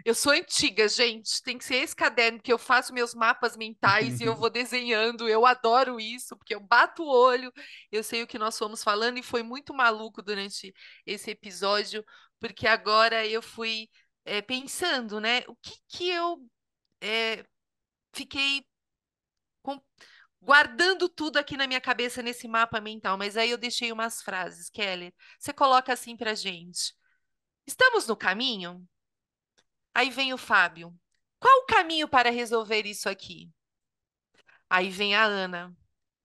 Eu sou antiga, gente. Tem que ser esse caderno que eu faço meus mapas mentais e eu vou desenhando. Eu adoro isso, porque eu bato o olho, eu sei o que nós fomos falando e foi muito maluco durante esse episódio, porque agora eu fui pensando, né? O que que eu eh, fiquei com- guardando tudo aqui na minha cabeça nesse mapa mental, mas aí eu deixei umas frases, Kelly. Você coloca assim pra gente. Estamos no caminho? Aí vem o Fábio. Qual o caminho para resolver isso aqui? Aí vem a Ana.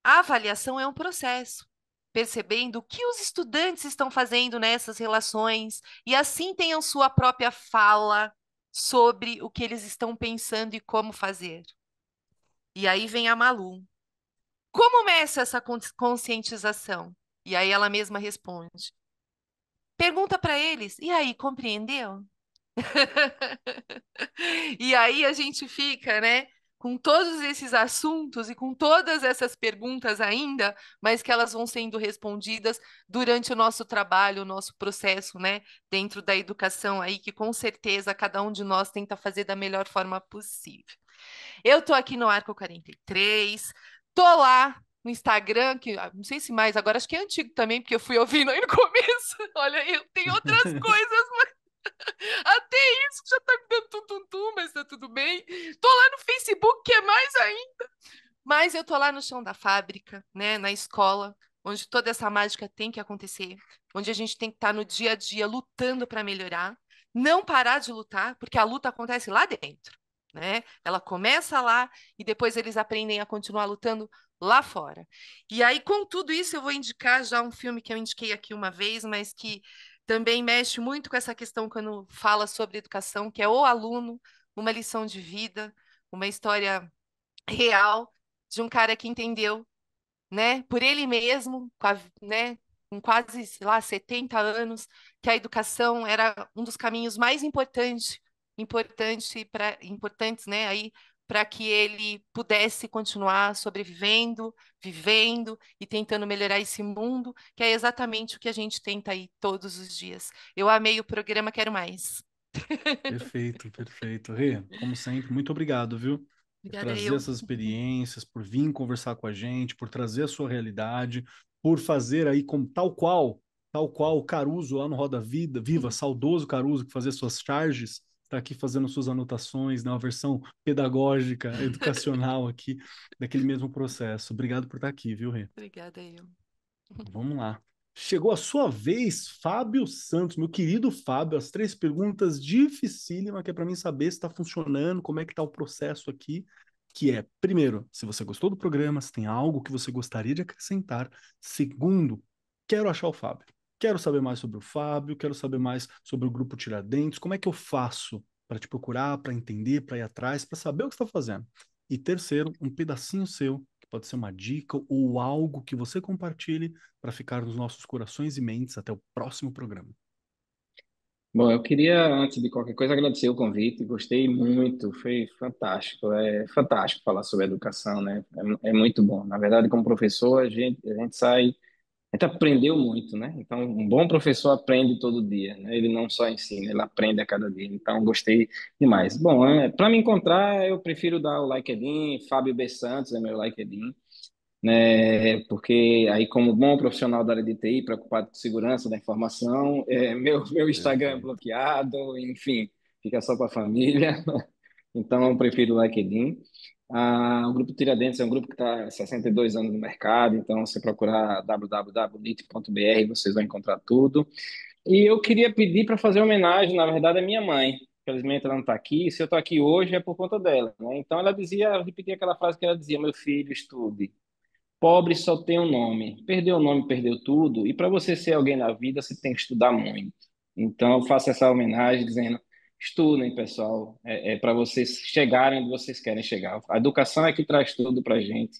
A avaliação é um processo, percebendo o que os estudantes estão fazendo nessas relações e assim tenham sua própria fala sobre o que eles estão pensando e como fazer. E aí vem a Malu. Como meço essa conscientização? E aí ela mesma responde. Pergunta para eles. E aí, compreendeu? E aí a gente fica, né, com todos esses assuntos e com todas essas perguntas ainda, mas que elas vão sendo respondidas durante o nosso trabalho, o nosso processo, né, dentro da educação aí, que com certeza cada um de nós tenta fazer da melhor forma possível. Eu tô aqui no Arco 43, tô lá no Instagram, que não sei se mais, agora acho que é antigo também, porque eu fui ouvindo aí no começo. Olha, eu tenho outras coisas, até isso já tá me dando tum-tum-tum, mas tá tudo bem. Tô lá no Facebook, que é mais ainda. Mas eu tô lá no chão da fábrica, né, na escola, onde toda essa mágica tem que acontecer, onde a gente tem que estar no dia a dia lutando para melhorar, não parar de lutar, porque a luta acontece lá dentro, né? Ela começa lá e depois eles aprendem a continuar lutando lá fora. E aí, com tudo isso, eu vou indicar já um filme que eu indiquei aqui uma vez, mas que também mexe muito com essa questão quando fala sobre educação, que é O Aluno, uma lição de vida, uma história real de um cara que entendeu, né, por ele mesmo, né, com quase, sei lá, 70 anos, que a educação era um dos caminhos mais importantes, né, aí para que ele pudesse continuar sobrevivendo, vivendo e tentando melhorar esse mundo, que é exatamente o que a gente tenta aí todos os dias. Eu amei o programa, quero mais. Perfeito, perfeito. Rê, como sempre, muito obrigado, viu? Por Obrigada, trazer eu. essas experiências, por vir conversar com a gente, por trazer a sua realidade, por fazer aí como tal qual o Caruso lá no Roda Vida, Viva, saudoso Caruso, que fazia suas charges, está aqui fazendo suas anotações, né, uma versão pedagógica, educacional aqui, daquele mesmo processo. Obrigado por estar aqui, viu, Rê? Obrigada, eu. Vamos lá. Chegou a sua vez, Fábio Santos, meu querido Fábio, as três perguntas dificílimas que é para mim saber se está funcionando, como é que está o processo aqui, que é, primeiro, se você gostou do programa, se tem algo que você gostaria de acrescentar. Segundo, quero achar o Fábio. Quero saber mais sobre o Fábio, quero saber mais sobre o Grupo Tiradentes, como é que eu faço para te procurar, para entender, para ir atrás, para saber o que você está fazendo. E terceiro, um pedacinho seu, que pode ser uma dica ou algo que você compartilhe para ficar nos nossos corações e mentes até o próximo programa. Bom, eu queria, antes de qualquer coisa, agradecer o convite. Gostei muito, foi fantástico. É fantástico falar sobre educação, né? É muito bom. Na verdade, como professor, a gente sai, a gente aprendeu muito, né? Então, um bom professor aprende todo dia, né? Ele não só ensina, ele aprende a cada dia. Então, gostei demais. Bom, para me encontrar, eu prefiro dar o LinkedIn, Fábio B. Santos é meu LinkedIn, né? Porque aí, como bom profissional da área de TI, preocupado com segurança da informação, meu Instagram é Perfeito. bloqueado, enfim, fica só para a família. Então, eu prefiro o LinkedIn. O Grupo Tiradentes é um grupo que está há 62 anos no mercado, então, se procurar www.lit.br, vocês vão encontrar tudo. E eu queria pedir para fazer homenagem, na verdade, à minha mãe. Infelizmente, ela não está aqui. Se eu estou aqui hoje, é por conta dela, né? Então, ela dizia, eu repetia aquela frase que ela dizia: meu filho, estude. Pobre só tem um nome. Perdeu o nome, perdeu tudo. E para você ser alguém na vida, você tem que estudar muito. Então, eu faço essa homenagem dizendo: estudem, pessoal, para vocês chegarem onde vocês querem chegar. A educação é que traz tudo para a gente,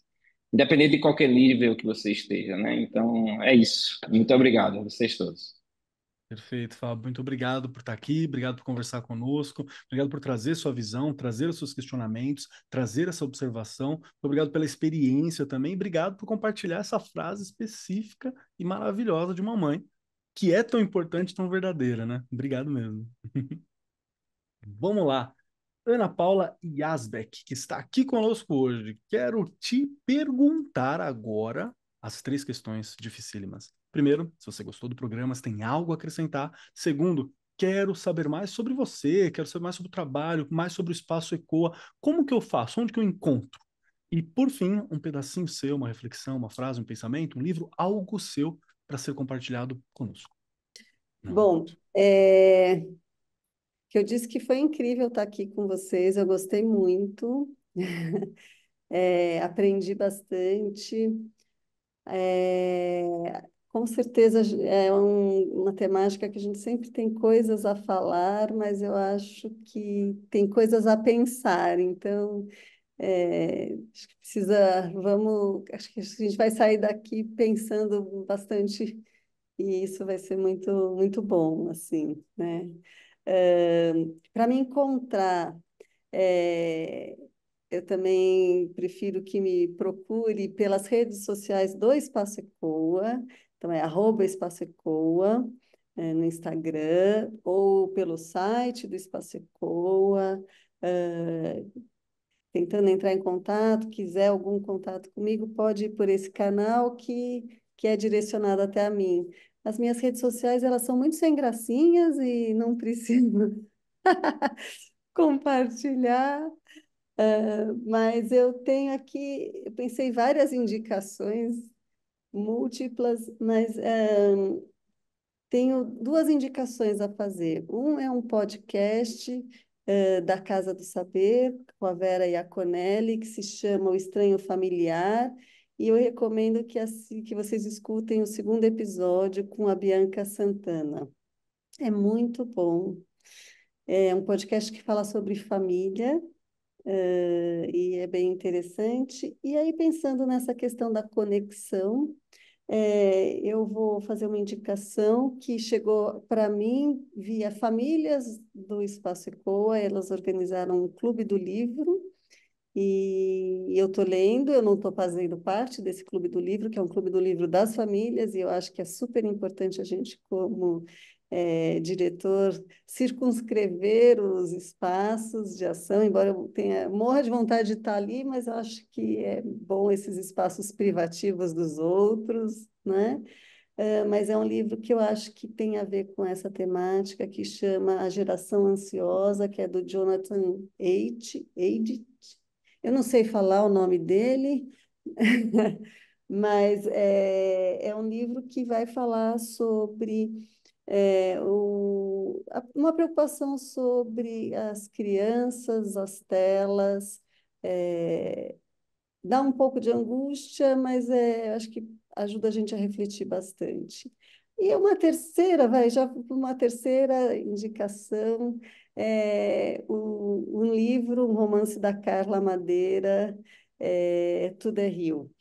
independente de qualquer nível que você esteja, né? Então, é isso. Muito obrigado a vocês todos. Perfeito, Fábio. Muito obrigado por estar aqui, obrigado por conversar conosco, obrigado por trazer sua visão, trazer os seus questionamentos, trazer essa observação. Muito obrigado pela experiência também, obrigado por compartilhar essa frase específica e maravilhosa de uma mãe, que é tão importante, tão verdadeira, né? Obrigado mesmo. Vamos lá. Ana Paula Yazbek, que está aqui conosco hoje. Quero te perguntar agora as três questões dificílimas. Primeiro, se você gostou do programa, se tem algo a acrescentar. Segundo, quero saber mais sobre você, quero saber mais sobre o trabalho, mais sobre o Espaço Ecoa. Como que eu faço? Onde que eu encontro? E, por fim, um pedacinho seu, uma reflexão, uma frase, um pensamento, um livro, algo seu para ser compartilhado conosco. Não. Bom, que eu disse que foi incrível estar aqui com vocês, eu gostei muito, aprendi bastante. Com certeza é uma temática que a gente sempre tem coisas a falar, mas eu acho que tem coisas a pensar. Então, acho que acho que a gente vai sair daqui pensando bastante e isso vai ser muito, muito bom, assim, né? Para me encontrar, é, eu também prefiro que me procure pelas redes sociais do Espaço Ecoa, então é @Espaço Ecoa, no Instagram, ou pelo site do Espaço Ecoa, tentando entrar em contato, quiser algum contato comigo, pode ir por esse canal que é direcionado até a mim. As minhas redes sociais, elas são muito sem gracinhas e não preciso compartilhar. Mas eu tenho aqui, eu pensei em várias indicações múltiplas, mas tenho duas indicações a fazer. Um é um podcast da Casa do Saber, com a Vera Iaconelli, que se chama O Estranho Familiar, e eu recomendo que vocês escutem o segundo episódio com a Bianca Santana. É muito bom. É um podcast que fala sobre família, e é bem interessante. E aí, pensando nessa questão da conexão, eu vou fazer uma indicação que chegou para mim via famílias do Espaço Ecoa. Elas organizaram um clube do livro e eu estou lendo, eu não estou fazendo parte desse clube do livro, que é um clube do livro das famílias, e eu acho que é super importante a gente, como diretor, circunscrever os espaços de ação, embora eu morra de vontade de estar ali, mas eu acho que é bom esses espaços privativos dos outros, né? Mas é um livro que eu acho que tem a ver com essa temática, que chama A Geração Ansiosa, que é do Jonathan Haidt. Eu não sei falar o nome dele, mas é um livro que vai falar sobre uma preocupação sobre as crianças, as telas, dá um pouco de angústia, mas acho que ajuda a gente a refletir bastante. E uma terceira, já uma terceira indicação, um livro, um romance da Carla Madeira, Tudo é Rio.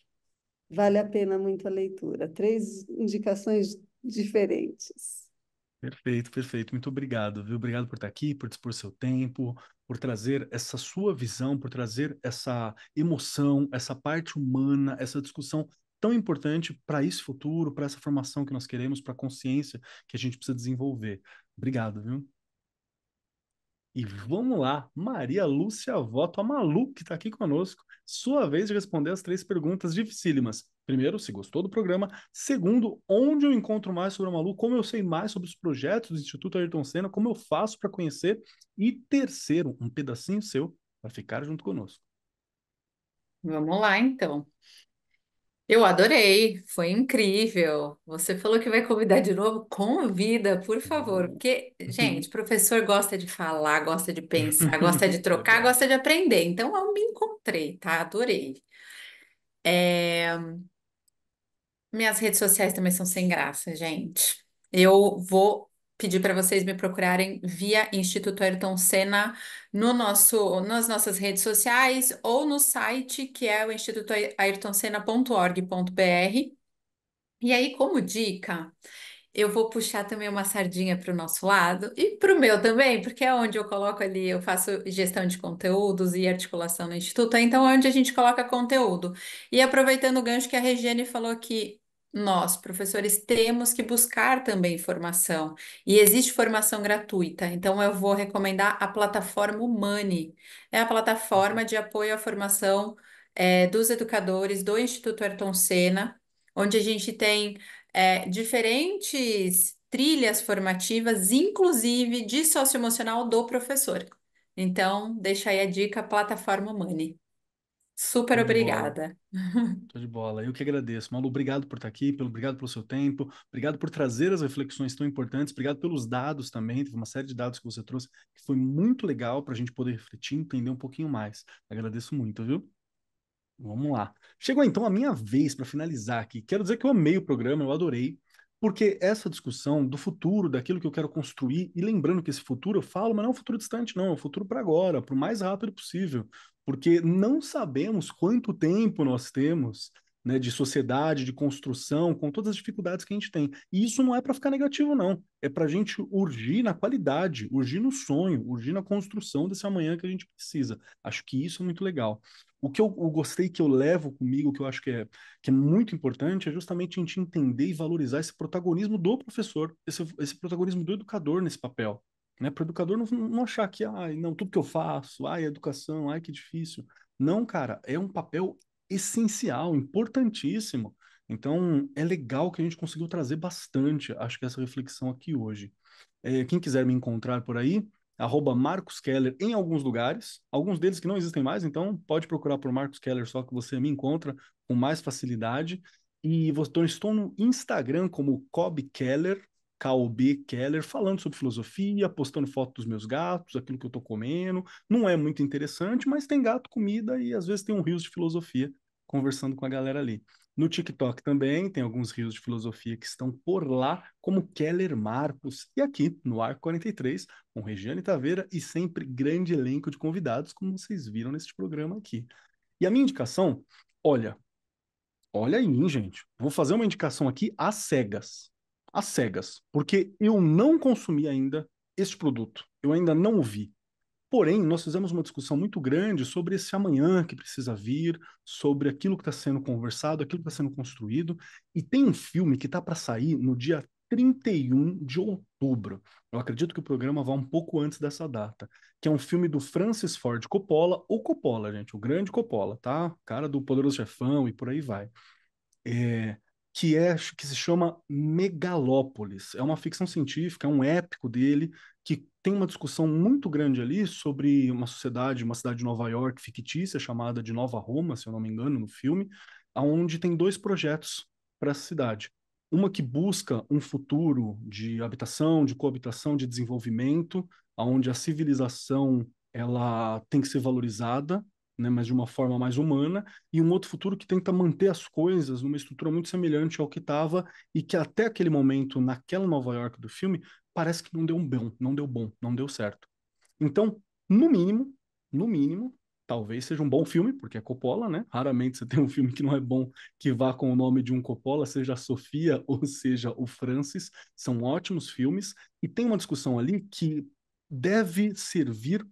Vale a pena muito a leitura. Três indicações diferentes. Perfeito, perfeito. Muito obrigado, viu? Obrigado por estar aqui, por dispor seu tempo, por trazer essa sua visão, por trazer essa emoção, essa parte humana, essa discussão tão importante para esse futuro, para essa formação que nós queremos, para a consciência que a gente precisa desenvolver. Obrigado, viu? E vamos lá, Maria Lúcia Voto, a Malu, que está aqui conosco. Sua vez de responder as três perguntas dificílimas. Primeiro, se gostou do programa. Segundo, onde eu encontro mais sobre a Malu, como eu sei mais sobre os projetos do Instituto Ayrton Senna, como eu faço para conhecer. E terceiro, um pedacinho seu para ficar junto conosco. Vamos lá, então. Eu adorei, foi incrível. Você falou que vai convidar de novo? Convida, por favor. Porque, gente, professor gosta de falar, gosta de pensar, gosta de trocar, Legal. gosta de aprender. Então, eu me encontrei, tá? Adorei. Minhas redes sociais também são sem graça, gente. Eu vou pedir para vocês me procurarem via Instituto Ayrton Senna nas nossas redes sociais ou no site que é o institutoayrtonsenna.org.br. E aí, como dica, eu vou puxar também uma sardinha para o nosso lado e para o meu também, porque é onde eu coloco ali, eu faço gestão de conteúdos e articulação no Instituto, então é onde a gente coloca conteúdo. E aproveitando o gancho que a Regiane falou que nós, professores, temos que buscar também formação. E existe formação gratuita, então eu vou recomendar a plataforma Humani. É a plataforma de apoio à formação dos educadores do Instituto Ayrton Senna, onde a gente tem diferentes trilhas formativas, inclusive de socioemocional do professor. Então, deixa aí a dica, plataforma Humani. Super Show de bola. obrigada. Show de bola. Eu que agradeço. Malu, obrigado por estar aqui, obrigado pelo seu tempo, obrigado por trazer as reflexões tão importantes, obrigado pelos dados também. Teve uma série de dados que você trouxe que foi muito legal para a gente poder refletir, entender um pouquinho mais. Agradeço muito, viu? Vamos lá. Chegou então a minha vez para finalizar aqui. Quero dizer que eu amei o programa, eu adorei, porque essa discussão do futuro, daquilo que eu quero construir, e lembrando que esse futuro eu falo, mas não é um futuro distante, não, é um futuro para agora, para o mais rápido possível, porque não sabemos quanto tempo nós temos, né, de sociedade, de construção, com todas as dificuldades que a gente tem. E isso não é para ficar negativo, não. É para a gente urgir na qualidade, urgir no sonho, urgir na construção desse amanhã que a gente precisa. Acho que isso é muito legal. O que eu gostei, que eu levo comigo, que eu acho que é muito importante, é justamente a gente entender e valorizar esse protagonismo do professor, esse protagonismo do educador nesse papel. Né? Para o educador não achar que, ai, não, tudo que eu faço, ai, educação, ai, que difícil. Não, cara, é um papel essencial, importantíssimo. Então, é legal que a gente conseguiu trazer bastante, acho que essa reflexão aqui hoje. Quem quiser me encontrar por aí, @Marcos Keller em alguns lugares, alguns deles que não existem mais, então pode procurar por Marcos Keller só que você me encontra com mais facilidade. E estou no Instagram como Cobb Keller, K-O-B Keller, falando sobre filosofia, postando foto dos meus gatos, aquilo que eu estou comendo. Não é muito interessante, mas tem gato, comida e às vezes tem um rios de filosofia conversando com a galera ali. No TikTok também tem alguns rios de filosofia que estão por lá, como Keller Marcos. E aqui no Arco 43, com Regiane Taveira e sempre grande elenco de convidados, como vocês viram neste programa aqui. E a minha indicação, olha, olha aí, hein, gente. Vou fazer uma indicação aqui às cegas. Às cegas, porque eu não consumi ainda este produto. Eu ainda não o vi. Porém, nós fizemos uma discussão muito grande sobre esse amanhã que precisa vir, sobre aquilo que está sendo conversado, aquilo que está sendo construído. E tem um filme que está para sair no dia 31 de outubro. Eu acredito que o programa vá um pouco antes dessa data, que é um filme do Francis Ford Coppola, ou Coppola, gente, o grande Coppola, tá? Cara do Poderoso Chefão e por aí vai. É, que se chama Megalópolis. É uma ficção científica, é um épico dele, que tem uma discussão muito grande ali sobre uma sociedade, uma cidade de Nova York fictícia, chamada de Nova Roma, se eu não me engano, no filme, onde tem dois projetos para essa cidade. Uma que busca um futuro de habitação, de coabitação, de desenvolvimento, onde a civilização ela tem que ser valorizada, né, mas de uma forma mais humana, e um outro futuro que tenta manter as coisas numa estrutura muito semelhante ao que estava e que até aquele momento, naquela Nova York do filme, parece que não deu bom, não deu bom, não deu certo. Então, no mínimo, talvez seja um bom filme, porque é Coppola, né? Raramente você tem um filme que não é bom que vá com o nome de um Coppola, seja a Sofia ou seja o Francis. São ótimos filmes e tem uma discussão ali que deve servir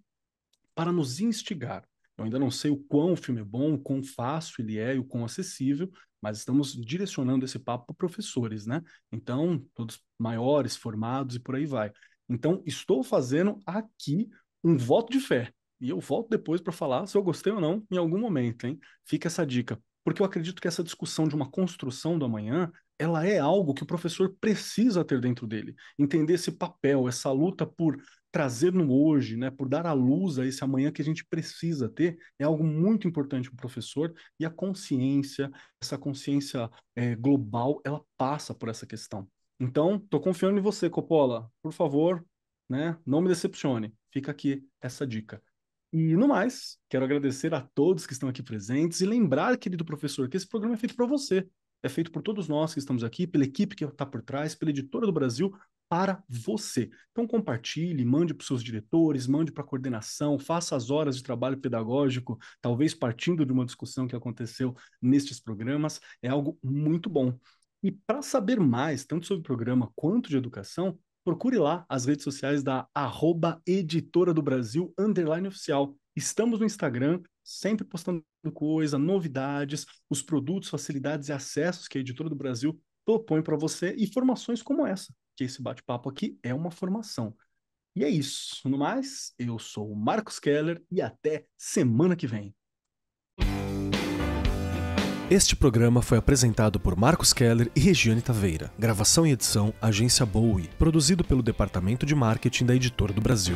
para nos instigar. Eu ainda não sei o quão o filme é bom, o quão fácil ele é e o quão acessível, mas estamos direcionando esse papo para professores, né? Então, todos maiores, formados e por aí vai. Então, estou fazendo aqui um voto de fé. E eu volto depois para falar se eu gostei ou não em algum momento, hein? Fica essa dica. Porque eu acredito que essa discussão de uma construção do amanhã, ela é algo que o professor precisa ter dentro dele. Entender esse papel, essa luta por trazer no hoje, né, por dar à luz a esse amanhã que a gente precisa ter, é algo muito importante para o professor, e a consciência, essa consciência global, ela passa por essa questão. Então, estou confiando em você, Coppola. Por favor, né, não me decepcione. Fica aqui essa dica. E no mais, quero agradecer a todos que estão aqui presentes e lembrar, querido professor, que esse programa é feito para você. É feito por todos nós que estamos aqui, pela equipe que está por trás, pela editora do Brasil, para você. Então compartilhe, mande para os seus diretores, mande para a coordenação, faça as horas de trabalho pedagógico, talvez partindo de uma discussão que aconteceu nestes programas. É algo muito bom. E para saber mais, tanto sobre o programa quanto de educação, procure lá as redes sociais da @editora do Brasil _oficial. Estamos no Instagram, sempre postando coisa, novidades, os produtos, facilidades e acessos que a Editora do Brasil propõe para você e formações como essa, que esse bate-papo aqui é uma formação. E é isso. No mais, eu sou o Marcos Keller e até semana que vem. Este programa foi apresentado por Marcos Keller e Regiane Taveira. Gravação e edição, Agência Bowie. Produzido pelo Departamento de Marketing da Editora do Brasil.